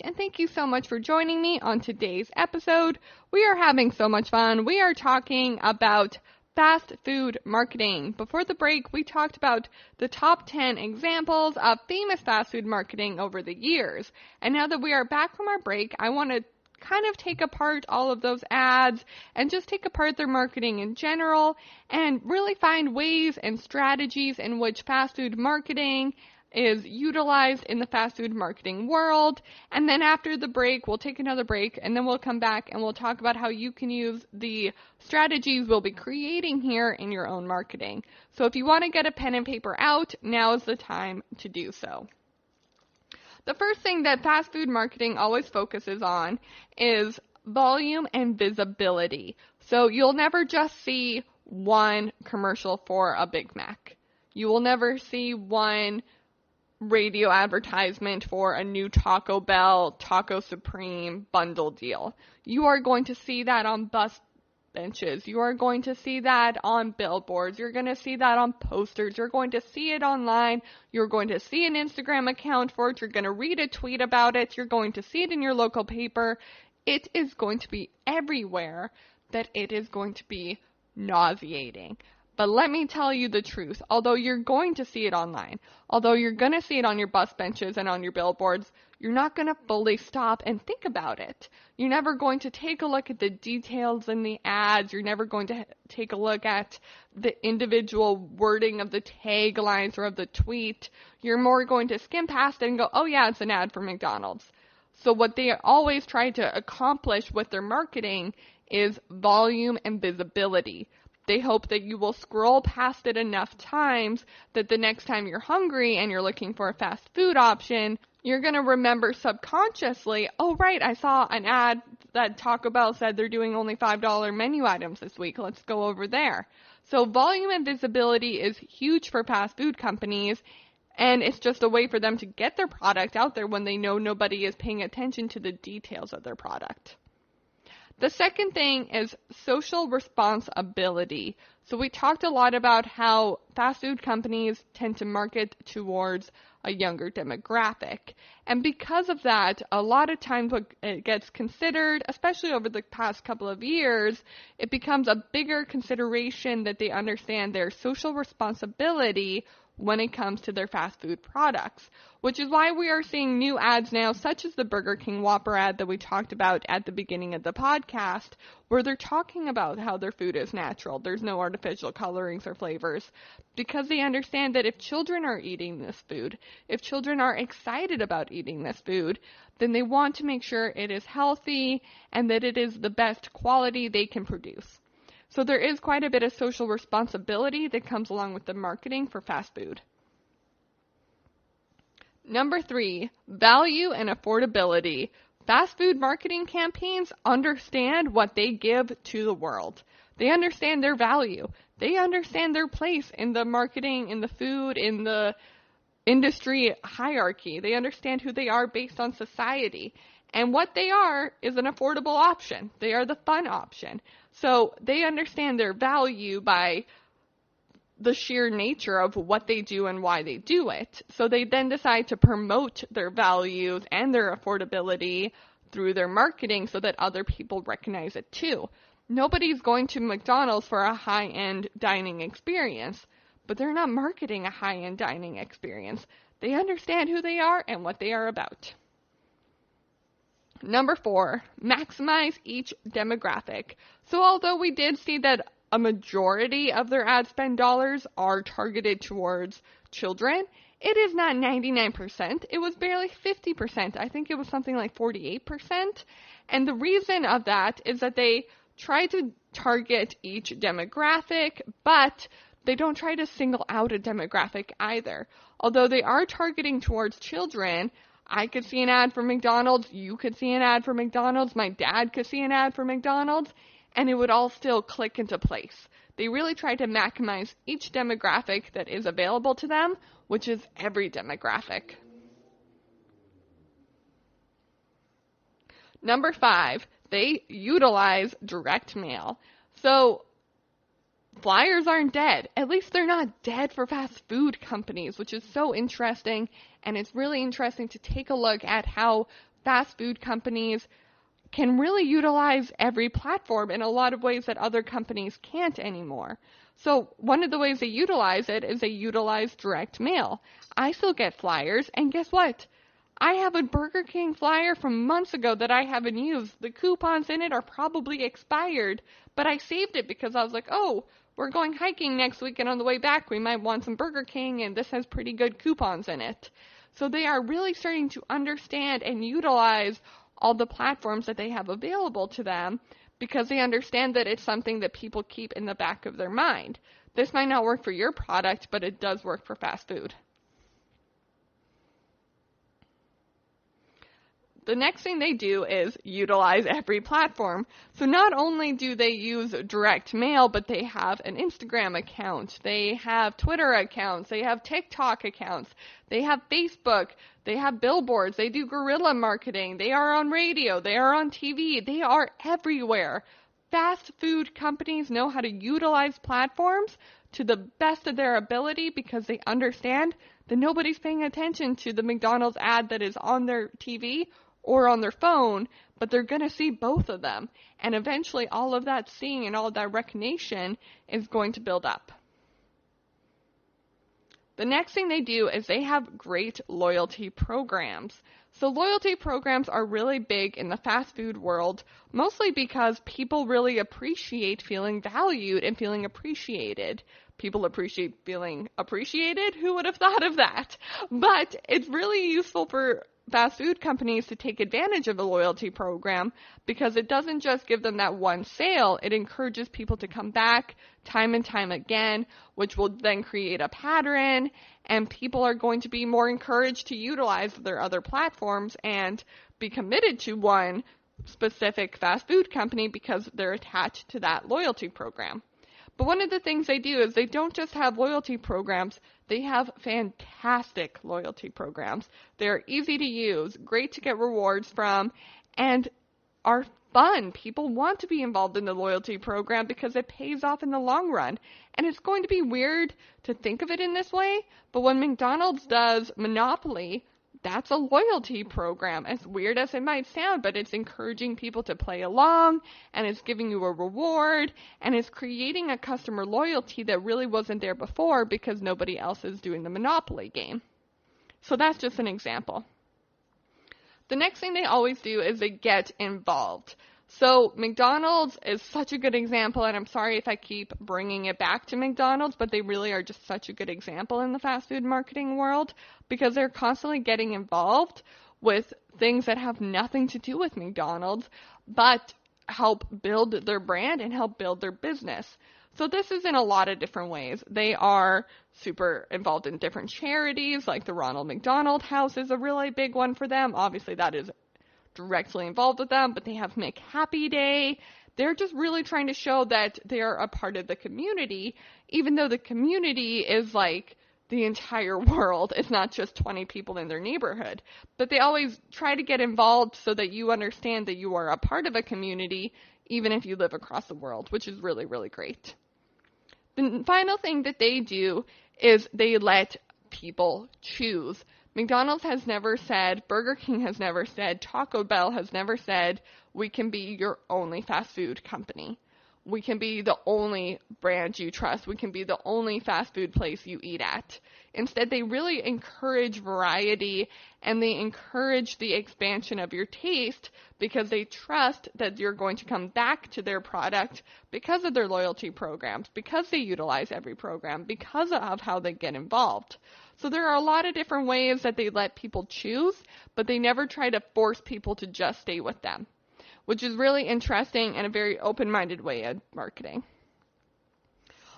and thank you so much for joining me on today's episode. We are having so much fun. We are talking about fast food marketing. Before the break, we talked about the top 10 examples of famous fast food marketing over the years. And now that we are back from our break, I want to kind of take apart all of those ads and just take apart their marketing in general and really find ways and strategies in which fast food marketing is utilized in the fast food marketing world. And then after the break, we'll take another break, and then we'll come back and we'll talk about how you can use the strategies we'll be creating here in your own marketing. So if you want to get a pen and paper out, now is the time to do so. The first thing that fast food marketing always focuses on is volume and visibility. So you'll never just see one commercial for a Big Mac. You will never see one radio advertisement for a new Taco Bell, Taco Supreme bundle deal. You are going to see that on bus benches. You are going to see that on billboards. You're going to see that on posters. You're going to see it online. You're going to see an Instagram account for it. You're going to read a tweet about it. You're going to see it in your local paper. It is going to be everywhere that it is going to be nauseating. But let me tell you the truth. Although you're going to see it online, although you're going to see it on your bus benches and on your billboards, you're not going to fully stop and think about it. You're never going to take a look at the details in the ads. You're never going to take a look at the individual wording of the taglines or of the tweet. You're more going to skim past it and go, oh yeah, it's an ad for McDonald's. So what they always try to accomplish with their marketing is volume and visibility. They hope that you will scroll past it enough times that the next time you're hungry and you're looking for a fast food option, you're going to remember subconsciously, oh, right, I saw an ad that Taco Bell said they're doing only $5 menu items this week. Let's go over there. So volume and visibility is huge for fast food companies, and it's just a way for them to get their product out there when they know nobody is paying attention to the details of their product. The second thing is social responsibility. So we talked a lot about how fast food companies tend to market towards a younger demographic. And because of that, a lot of times what it gets considered, especially over the past couple of years, it becomes a bigger consideration that they understand their social responsibility when it comes to their fast food products, which is why we are seeing new ads now, such as the Burger King Whopper ad that we talked about at the beginning of the podcast, where they're talking about how their food is natural. There's no artificial colorings or flavors, because they understand that if children are eating this food, if children are excited about eating this food, then they want to make sure it is healthy and that it is the best quality they can produce. So there is quite a bit of social responsibility that comes along with the marketing for fast food. Number 3, value and affordability. Fast food marketing campaigns understand what they give to the world. They understand their value. They understand their place in the marketing, in the food, in the industry hierarchy. They understand who they are based on society. And what they are is an affordable option. They are the fun option. So they understand their value by the sheer nature of what they do and why they do it. So they then decide to promote their values and their affordability through their marketing so that other people recognize it too. Nobody's going to McDonald's for a high-end dining experience, but they're not marketing a high-end dining experience. They understand who they are and what they are about. Number 4, maximize each demographic. So although we did see that a majority of their ad spend dollars are targeted towards children, it is not 99%. It was barely 50%. I think it was something like 48%. And the reason of that is that they try to target each demographic, but they don't try to single out a demographic either. Although they are targeting towards children, I could see an ad for McDonald's, you could see an ad for McDonald's, my dad could see an ad for McDonald's, and it would all still click into place. They really try to maximize each demographic that is available to them, which is every demographic. Number 5, they utilize direct mail. So flyers aren't dead. At least they're not dead for fast food companies, which is so interesting. And it's really interesting to take a look at how fast food companies can really utilize every platform in a lot of ways that other companies can't anymore. So one of the ways they utilize it is they utilize direct mail. I still get flyers, and guess what? I have a Burger King flyer from months ago that I haven't used. The coupons in it are probably expired, but I saved it because I was like, oh, we're going hiking next weekend on the way back. We might want some Burger King, and this has pretty good coupons in it. So they are really starting to understand and utilize all the platforms that they have available to them because they understand that it's something that people keep in the back of their mind. This might not work for your product, but it does work for fast food. The next thing they do is utilize every platform. So not only do they use direct mail, but they have an Instagram account, they have Twitter accounts, they have TikTok accounts, they have Facebook, they have billboards, they do guerrilla marketing, they are on radio, they are on TV, they are everywhere. Fast food companies know how to utilize platforms to the best of their ability because they understand that nobody's paying attention to the McDonald's ad that is on their TV or on their phone, but they're going to see both of them. And eventually all of that seeing and all of that recognition is going to build up. The next thing they do is they have great loyalty programs. So loyalty programs are really big in the fast food world, mostly because people really appreciate feeling valued and feeling appreciated. People appreciate feeling appreciated? Who would have thought of that? But it's really useful for fast food companies to take advantage of a loyalty program because it doesn't just give them that one sale, it encourages people to come back time and time again, which will then create a pattern, and people are going to be more encouraged to utilize their other platforms and be committed to one specific fast food company because they're attached to that loyalty program. But one of the things they do is they don't just have loyalty programs, they have fantastic loyalty programs. They're easy to use, great to get rewards from, and are fun. People want to be involved in the loyalty program because it pays off in the long run. And it's going to be weird to think of it in this way, but when McDonald's does Monopoly, that's a loyalty program. As weird as it might sound, but it's encouraging people to play along, and it's giving you a reward, and it's creating a customer loyalty that really wasn't there before because nobody else is doing the Monopoly game. So that's just an example. The next thing they always do is they get involved. So McDonald's is such a good example, and I'm sorry if I keep bringing it back to McDonald's, but they really are just such a good example in the fast food marketing world because they're constantly getting involved with things that have nothing to do with McDonald's, but help build their brand and help build their business. So this is in a lot of different ways. They are super involved in different charities, like the Ronald McDonald House is a really big one for them. Obviously, that is directly involved with them, but they have Make Happy Day. They're just really trying to show that they are a part of the community, even though the community is like the entire world. It's not just 20 people in their neighborhood. But they always try to get involved so that you understand that you are a part of a community, even if you live across the world, which is really, really great. The final thing that they do is they let people choose. McDonald's has never said, Burger King has never said, Taco Bell has never said, we can be your only fast food company. We can be the only brand you trust. We can be the only fast food place you eat at. Instead, they really encourage variety and they encourage the expansion of your taste because they trust that you're going to come back to their product because of their loyalty programs, because they utilize every program, because of how they get involved. So there are a lot of different ways that they let people choose, but they never try to force people to just stay with them, which is really interesting and a very open-minded way of marketing.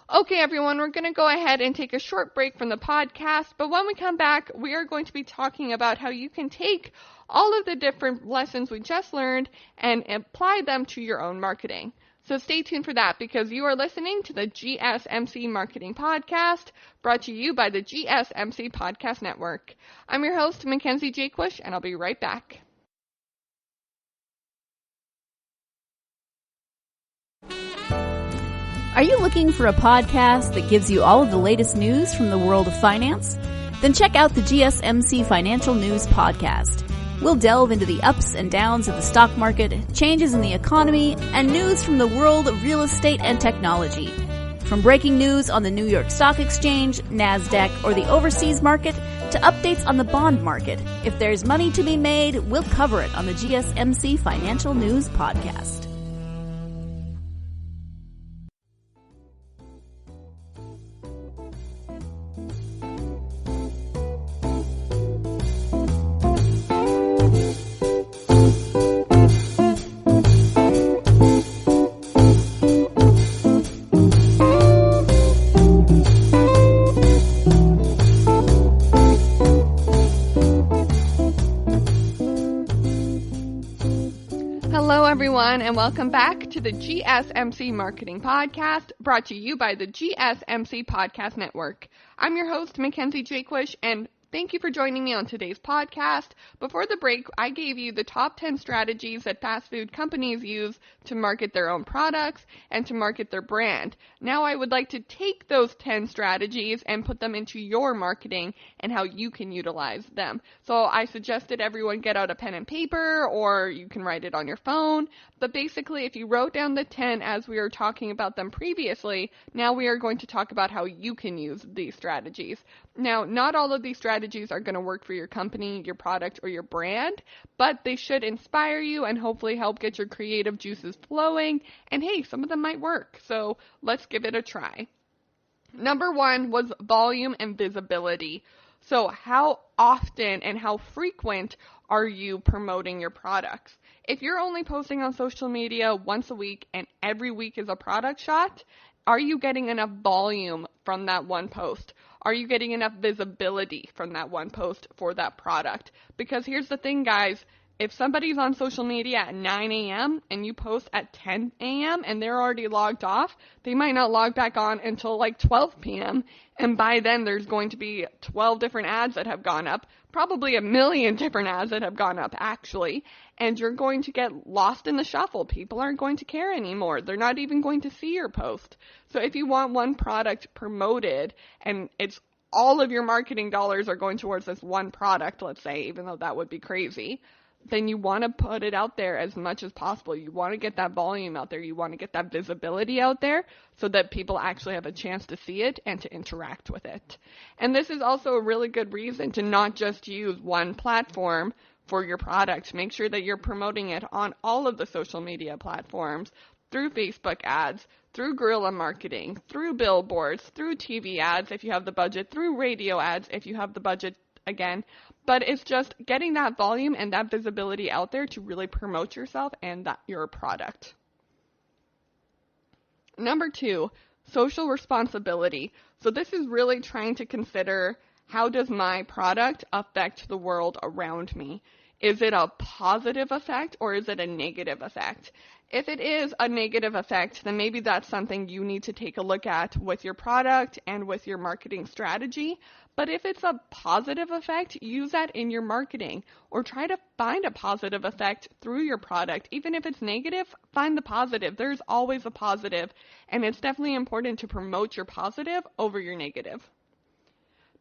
Okay, everyone, we're going to go ahead and take a short break from the podcast, but when we come back, we are going to be talking about how you can take all of the different lessons we just learned and apply them to your own marketing. So stay tuned for that because you are listening to the GSMC Marketing Podcast brought to you by the GSMC Podcast Network. I'm your host, Mackenzie Jaquish, and I'll be right back. Are you looking for a podcast that gives you all of the latest news from the world of finance? Then check out the GSMC Financial News Podcast. We'll delve into the ups and downs of the stock market, changes in the economy, and news from the world of real estate and technology. From breaking news on the New York Stock Exchange, NASDAQ, or the overseas market, to updates on the bond market, if there's money to be made, we'll cover it on the GSMC Financial News Podcast. everyone, and welcome back to the GSMC Marketing Podcast, brought to you by the GSMC Podcast Network. I'm your host, Mackenzie, and thank you for joining me on today's podcast. Before the break, I gave you the top 10 strategies that fast food companies use to market their own products and to market their brand. Now I would like to take those 10 strategies and put them into your marketing and how you can utilize them. So I suggested everyone get out a pen and paper, or you can write it on your phone. But basically, if you wrote down the 10 as we were talking about them previously, now we are going to talk about how you can use these strategies. Now, not all of these strategies are going to work for your company, your product, or your brand, but they should inspire you and hopefully help get your creative juices flowing. And hey, some of them might work, so let's give it a try. Number 1 was volume and visibility. So how often and how frequent are you promoting your products? If you're only posting on social media once a week and every week is a product shot, are you getting enough volume from that one post? Are you getting enough visibility from that one post for that product? Because here's the thing, guys. If somebody's on social media at 9 a.m. and you post at 10 a.m. and they're already logged off, they might not log back on until like 12 p.m. And by then there's going to be 12 different ads that have gone up, probably a million different ads that have gone up actually, and you're going to get lost in the shuffle. People aren't going to care anymore. They're not even going to see your post. So if you want one product promoted and it's all of your marketing dollars are going towards this one product, let's say, even though that would be crazy, then you want to put it out there as much as possible. You want to get that volume out there. You want to get that visibility out there so that people actually have a chance to see it and to interact with it. And this is also a really good reason to not just use one platform for your product. Make sure that you're promoting it on all of the social media platforms, through Facebook ads, through guerrilla marketing, through billboards, through TV ads if you have the budget, through radio ads if you have the budget again. But it's just getting that volume and that visibility out there to really promote yourself and your product. Number 2, social responsibility. So this is really trying to consider, how does my product affect the world around me? Is it a positive effect or is it a negative effect? If it is a negative effect, then maybe that's something you need to take a look at with your product and with your marketing strategy. But if it's a positive effect, use that in your marketing, or try to find a positive effect through your product. Even if it's negative, find the positive. There's always a positive, and it's definitely important to promote your positive over your negative.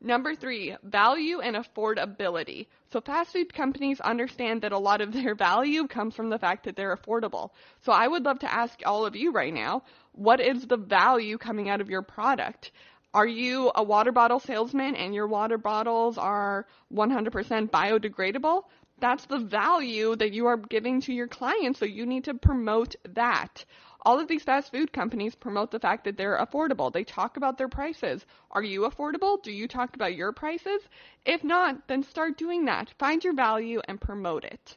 Number 3, value and affordability. So fast food companies understand that a lot of their value comes from the fact that they're affordable. So I would love to ask all of you right now, what is the value coming out of your product? Are you a water bottle salesman and your water bottles are 100% biodegradable? That's the value that you are giving to your clients, so you need to promote that. All of these fast food companies promote the fact that they're affordable. They talk about their prices. Are you affordable? Do you talk about your prices? If not, then start doing that. Find your value and promote it.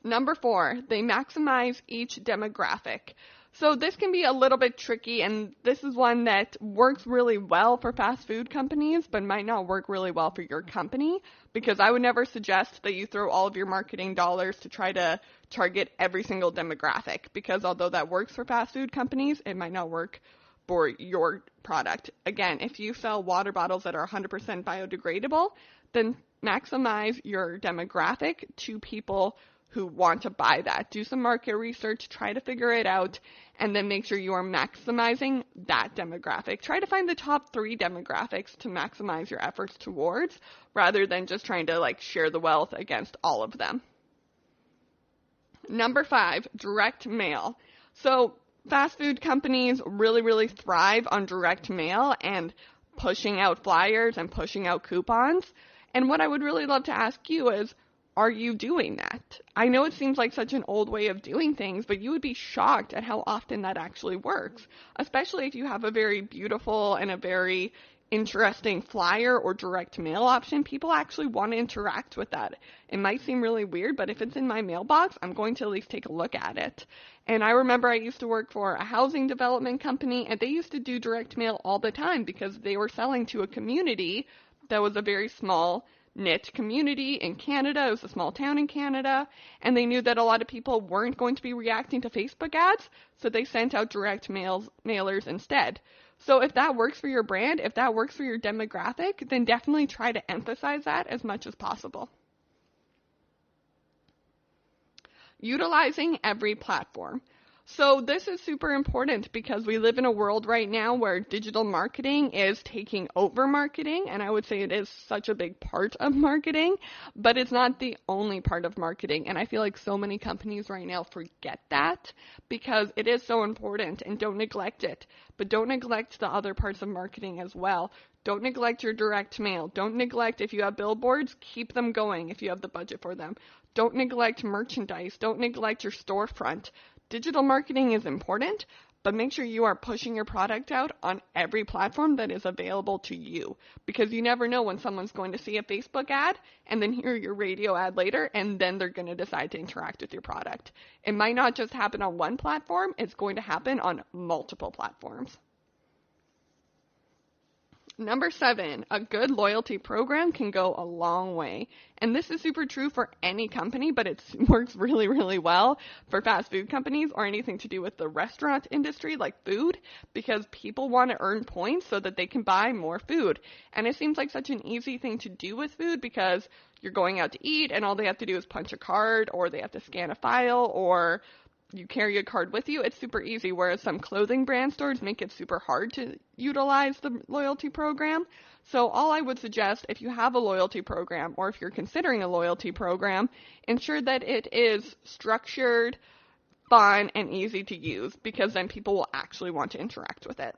Number 4, they maximize each demographic. So this can be a little bit tricky, and this is one that works really well for fast food companies, but might not work really well for your company, because I would never suggest that you throw all of your marketing dollars to try to target every single demographic, because although that works for fast food companies, it might not work for your product. Again, if you sell water bottles that are 100% biodegradable, then maximize your demographic to people who want to buy that. Do some market research, try to figure it out, and then make sure you are maximizing that demographic. Try to find the top 3 demographics to maximize your efforts towards, rather than just trying to share the wealth against all of them. Number 5, direct mail. So fast food companies really thrive on direct mail and pushing out flyers and pushing out coupons. And what I would really love to ask you is, are you doing that? I know it seems like such an old way of doing things, but you would be shocked at how often that actually works, especially if you have a very beautiful and a very interesting flyer or direct mail option. People actually want to interact with that. It might seem really weird, but if it's in my mailbox, I'm going to at least take a look at it. And I remember I used to work for a housing development company, and they used to do direct mail all the time because they were selling to a community that was a very small knit community in Canada. It was a small town in Canada, and they knew that a lot of people weren't going to be reacting to Facebook ads, so they sent out direct mailers instead. So if that works for your brand, if that works for your demographic, then definitely try to emphasize that as much as possible. Utilizing every platform. So this is super important because we live in a world right now where digital marketing is taking over marketing, and I would say it is such a big part of marketing, but it's not the only part of marketing, and I feel like so many companies right now forget that because it is so important, and don't neglect it, but don't neglect the other parts of marketing as well. Don't neglect your direct mail. Don't neglect, if you have billboards, keep them going if you have the budget for them. Don't neglect merchandise. Don't neglect your storefront. Digital marketing is important, but make sure you are pushing your product out on every platform that is available to you, because you never know when someone's going to see a Facebook ad and then hear your radio ad later, and then they're going to decide to interact with your product. It might not just happen on one platform, it's going to happen on multiple platforms. Number 7, a good loyalty program can go a long way. And this is super true for any company, but it works really, really well for fast food companies or anything to do with the restaurant industry like food, because people want to earn points so that they can buy more food. And it seems like such an easy thing to do with food because you're going out to eat and all they have to do is punch a card, or they have to scan a file, or you carry a card with you. It's super easy, whereas some clothing brand stores make it super hard to utilize the loyalty program. So all I would suggest, if you have a loyalty program or if you're considering a loyalty program, ensure that it is structured, fun, and easy to use, because then people will actually want to interact with it.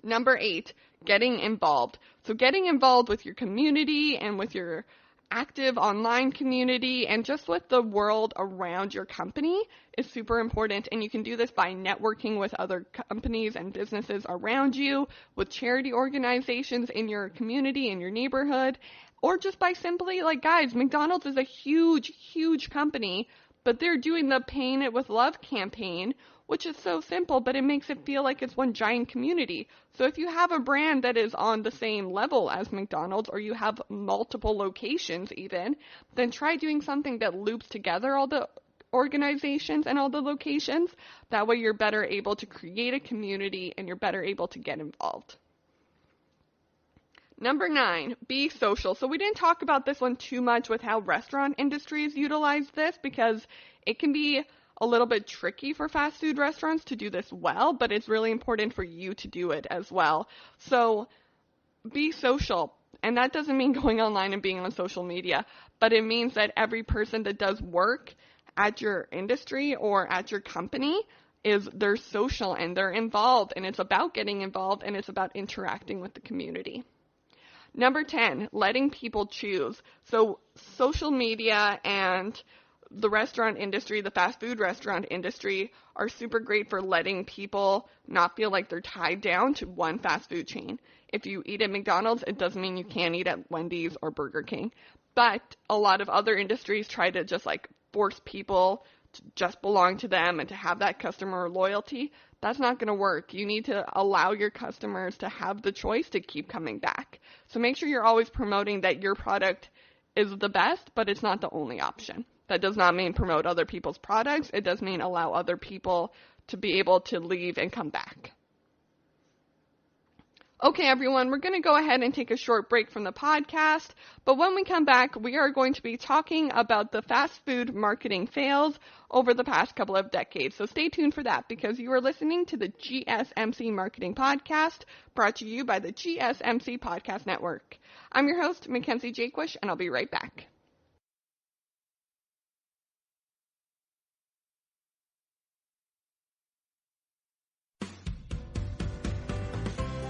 Number 8, getting involved. So getting involved with your community and with your active online community and just with the world around your company is super important, and you can do this by networking with other companies and businesses around you, with charity organizations in your community, in your neighborhood, or just by simply, like, guys, McDonald's is a huge company, but they're doing the Paint It With Love campaign, which is so simple, but it makes it feel like it's one giant community. So if you have a brand that is on the same level as McDonald's, or you have multiple locations even, then try doing something that loops together all the organizations and all the locations. That way you're better able to create a community and you're better able to get involved. Number 9, be social. So we didn't talk about this one too much with how restaurant industries utilize this, because it can be a little bit tricky for fast food restaurants to do this well, but it's really important for you to do it as well. So be social. And that doesn't mean going online and being on social media, but it means that every person that does work at your industry or at your company they're social and they're involved, and it's about getting involved and it's about interacting with the community. Number 10, letting people choose. So social media and the restaurant industry, the fast food restaurant industry, are super great for letting people not feel like they're tied down to one fast food chain. If you eat at McDonald's, it doesn't mean you can't eat at Wendy's or Burger King. But a lot of other industries try to just like force people to just belong to them and to have that customer loyalty. That's not going to work. You need to allow your customers to have the choice to keep coming back. So make sure you're always promoting that your product is the best, but it's not the only option. That does not mean promote other people's products. It does mean allow other people to be able to leave and come back. Okay, everyone, we're going to go ahead and take a short break from the podcast, but when we come back, we are going to be talking about the fast food marketing fails over the past couple of decades. So stay tuned for that, because you are listening to the GSMC Marketing Podcast, brought to you by the GSMC Podcast Network. I'm your host, Mackenzie Jaquish, and I'll be right back.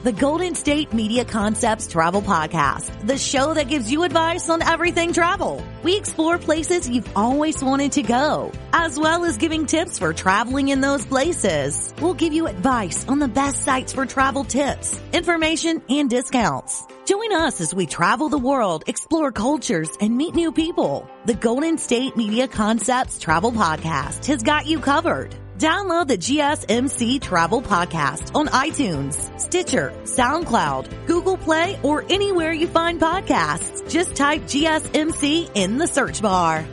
The Golden State Media Concepts Travel Podcast, the show that gives you advice on everything travel. We explore places you've always wanted to go, as well as giving tips for traveling in those places. We'll give you advice on the best sites for travel tips, information, and discounts. Join us as we travel the world, explore cultures, and meet new people. The Golden State Media Concepts Travel Podcast has got you covered. Download the GSMC Travel Podcast on iTunes, Stitcher, SoundCloud, Google Play, or anywhere you find podcasts. Just type GSMC in the search bar.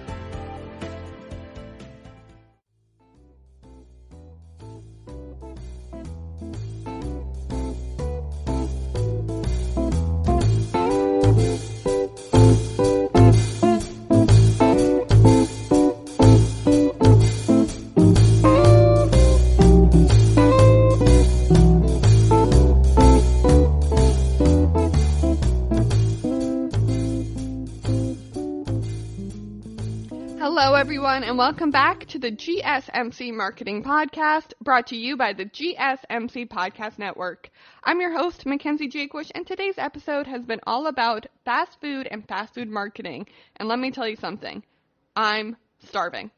Hello, everyone, and welcome back to the GSMC Marketing Podcast, brought to you by the GSMC Podcast Network. I'm your host, Mackenzie, and today's episode has been all about fast food and fast food marketing. And let me tell you something, I'm starving.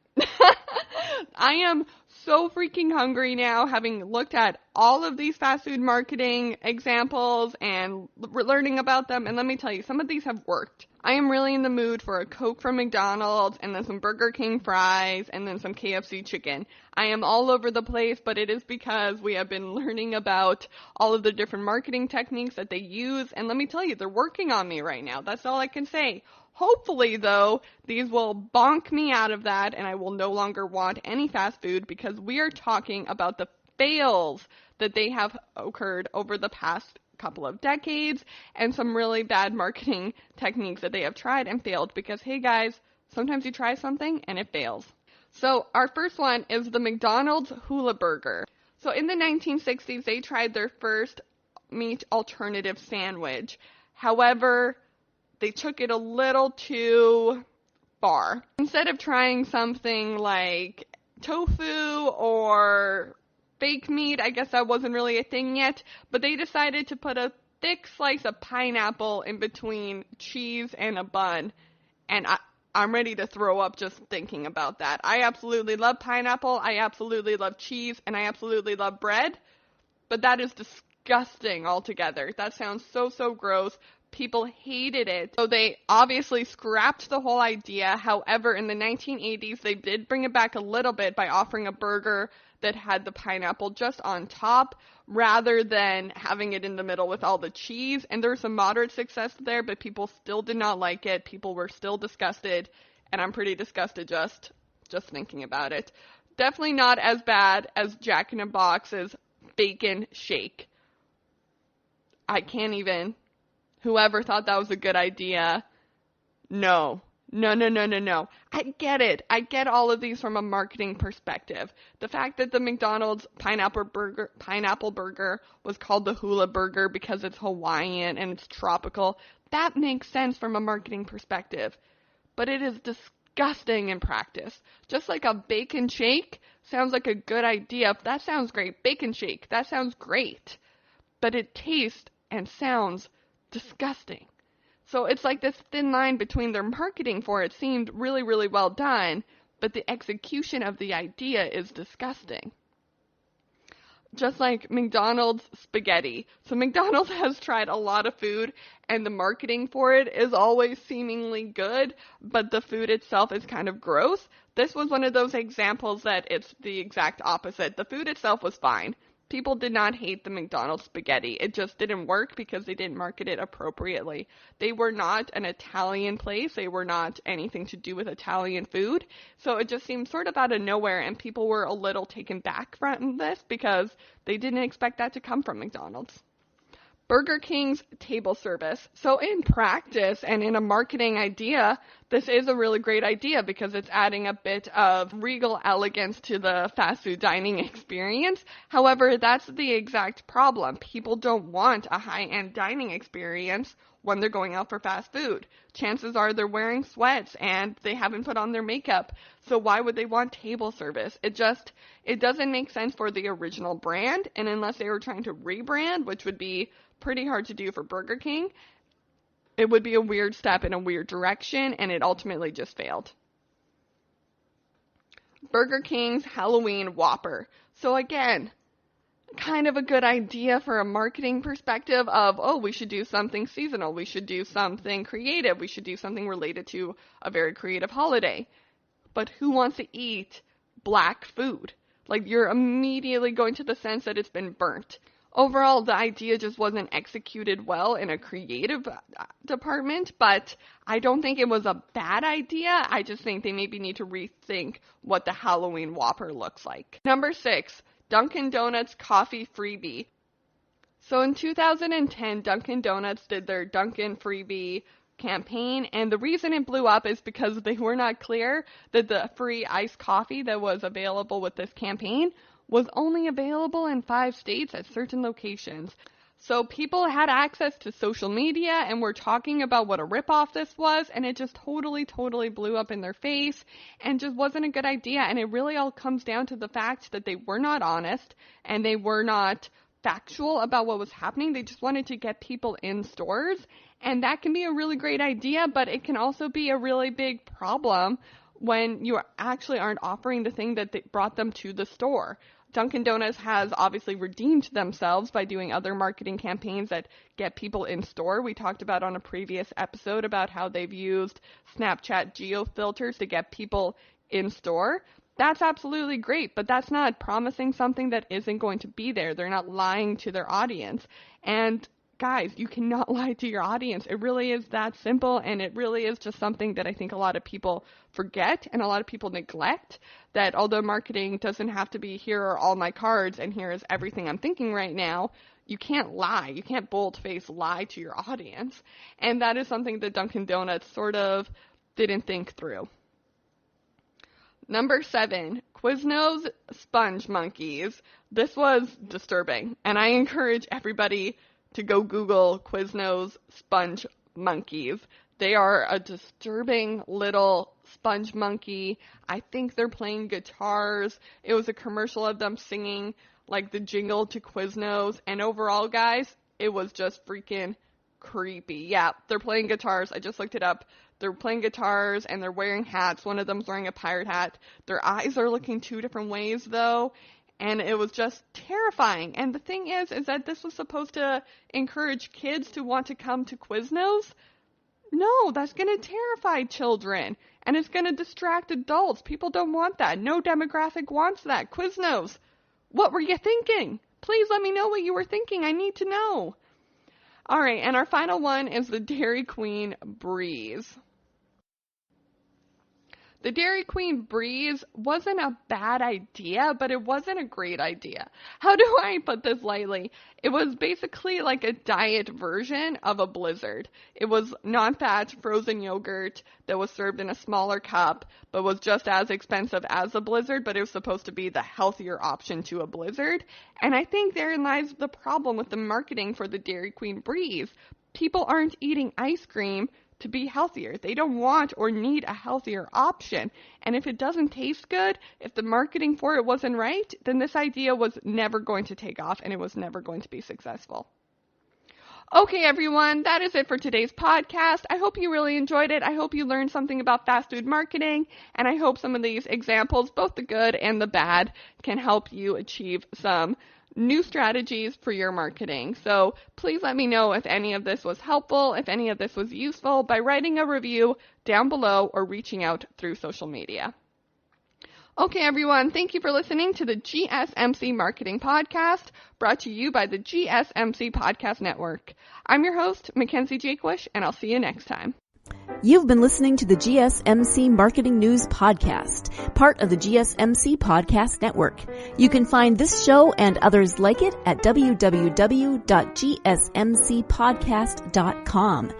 I am so freaking hungry now, having looked at all of these fast food marketing examples and learning about them. And let me tell you, some of these have worked. I am really in the mood for a Coke from McDonald's and then some Burger King fries and then some KFC chicken. I am all over the place, but it is because we have been learning about all of the different marketing techniques that they use. And let me tell you, they're working on me right now. That's all I can say. Hopefully, though, these will bonk me out of that and I will no longer want any fast food, because we are talking about the fails that they have occurred over the past couple of decades and some really bad marketing techniques that they have tried and failed, because, hey guys, sometimes you try something and it fails. So our first one is the McDonald's Hula Burger. So in the 1960s, they tried their first meat alternative sandwich. However, they took it a little too far. Instead of trying something like tofu or fake meat, I guess that wasn't really a thing yet, but they decided to put a thick slice of pineapple in between cheese and a bun, and I'm ready to throw up just thinking about that. I absolutely love pineapple, I absolutely love cheese, and I absolutely love bread, but that is disgusting altogether. That sounds so gross. People hated it, so they obviously scrapped the whole idea. However, in the 1980s, they did bring it back a little bit by offering a burger that had the pineapple just on top rather than having it in the middle with all the cheese. And there was some moderate success there, but people still did not like it. People were still disgusted, and I'm pretty disgusted just thinking about it. Definitely not as bad as Jack in the Box's bacon shake. I can't even. Whoever thought that was a good idea, no. I get it. I get all of these from a marketing perspective. The fact that the McDonald's pineapple burger was called the Hula Burger because it's Hawaiian and it's tropical, that makes sense from a marketing perspective. But it is disgusting in practice. Just like a bacon shake sounds like a good idea. That sounds great. Bacon shake, that sounds great. But it tastes and sounds disgusting. So it's like this thin line between their marketing for it seemed really well done, but the execution of the idea is disgusting. Just like McDonald's spaghetti. So McDonald's has tried a lot of food, and the marketing for it is always seemingly good, but the food itself is kind of gross. This was one of those examples that it's the exact opposite. The food itself was fine. People did not hate the McDonald's spaghetti. It just didn't work because they didn't market it appropriately. They were not an Italian place. They were not anything to do with Italian food. So it just seemed sort of out of nowhere, and people were a little taken back from this because they didn't expect that to come from McDonald's. Burger King's table service. So in practice and in a marketing idea, this is a really great idea because it's adding a bit of regal elegance to the fast food dining experience. However, that's the exact problem. People don't want a high-end dining experience when they're going out for fast food. Chances are they're wearing sweats and they haven't put on their makeup. So why would they want table service? It doesn't make sense for the original brand. And unless they were trying to rebrand, which would be pretty hard to do for Burger King, it would be a weird step in a weird direction, and it ultimately just failed. Burger King's Halloween Whopper. So again, kind of a good idea for a marketing perspective of, oh, we should do something seasonal, we should do something creative, we should do something related to a very creative holiday. But who wants to eat black food? Like, you're immediately going to the sense that it's been burnt. Overall, the idea just wasn't executed well in a creative department, but I don't think it was a bad idea. I just think they maybe need to rethink what the Halloween Whopper looks like. Number 6, Dunkin' Donuts coffee freebie. So in 2010, Dunkin' Donuts did their Dunkin' freebie campaign, and the reason it blew up is because they were not clear that the free iced coffee that was available with this campaign was only available in 5 states at certain locations. So people had access to social media and were talking about what a ripoff this was, and it just totally blew up in their face and just wasn't a good idea. And it really all comes down to the fact that they were not honest and they were not factual about what was happening. They just wanted to get people in stores, and that can be a really great idea, but it can also be a really big problem when you actually aren't offering the thing that brought them to the store. Dunkin' Donuts has obviously redeemed themselves by doing other marketing campaigns that get people in store. We talked about on a previous episode about how they've used Snapchat geo filters to get people in store. That's absolutely great, but that's not promising something that isn't going to be there. They're not lying to their audience. And guys, you cannot lie to your audience. It really is that simple, and it really is just something that I think a lot of people forget and a lot of people neglect, that although marketing doesn't have to be here are all my cards and here is everything I'm thinking right now, you can't lie. You can't bold-face lie to your audience. And that is something that Dunkin' Donuts sort of didn't think through. Number 7, Quiznos sponge monkeys. This was disturbing, and I encourage everybody to go Google Quiznos sponge monkeys. They are a disturbing little sponge monkey. I think they're playing guitars. It was a commercial of them singing like the jingle to Quiznos, and overall, guys, it was just freaking creepy. Yeah, they're playing guitars. I just looked it up. They're playing guitars and they're wearing hats. One of them's wearing a pirate hat. Their eyes are looking 2 different ways though. And it was just terrifying. And the thing is that this was supposed to encourage kids to want to come to Quiznos. No, that's going to terrify children. And it's going to distract adults. People don't want that. No demographic wants that. Quiznos, what were you thinking? Please let me know what you were thinking. I need to know. All right, and our final one is the Dairy Queen Breeze. The Dairy Queen Breeze wasn't a bad idea, but it wasn't a great idea. How do I put this lightly? It was basically like a diet version of a Blizzard. It was non-fat frozen yogurt that was served in a smaller cup, but was just as expensive as a Blizzard, but it was supposed to be the healthier option to a Blizzard. And I think therein lies the problem with the marketing for the Dairy Queen Breeze. People aren't eating ice cream to be healthier. They don't want or need a healthier option. And if it doesn't taste good, if the marketing for it wasn't right, then this idea was never going to take off and it was never going to be successful. Okay, everyone, that is it for today's podcast. I hope you really enjoyed it. I hope you learned something about fast food marketing, and I hope some of these examples, both the good and the bad, can help you achieve some new strategies for your marketing. So please let me know if any of this was helpful, if any of this was useful, by writing a review down below or reaching out through social media. Okay, everyone, thank you for listening to the GSMC Marketing Podcast, brought to you by the GSMC Podcast Network. I'm your host, Mackenzie Jakewish, and I'll see you next time. You've been listening to the GSMC Marketing News Podcast, part of the GSMC Podcast Network. You can find this show and others like it at www.gsmcpodcast.com.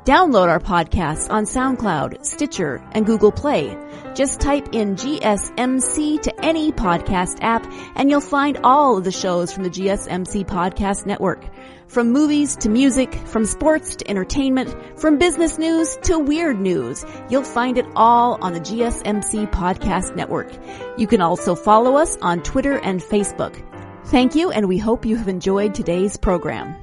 Download our podcasts on SoundCloud, Stitcher, and Google Play. Just type in GSMC to any podcast app and you'll find all of the shows from the GSMC Podcast Network. From movies to music, from sports to entertainment, from business news to weird news, you'll find it all on the GSMC Podcast Network. You can also follow us on Twitter and Facebook. Thank you, and we hope you have enjoyed today's program.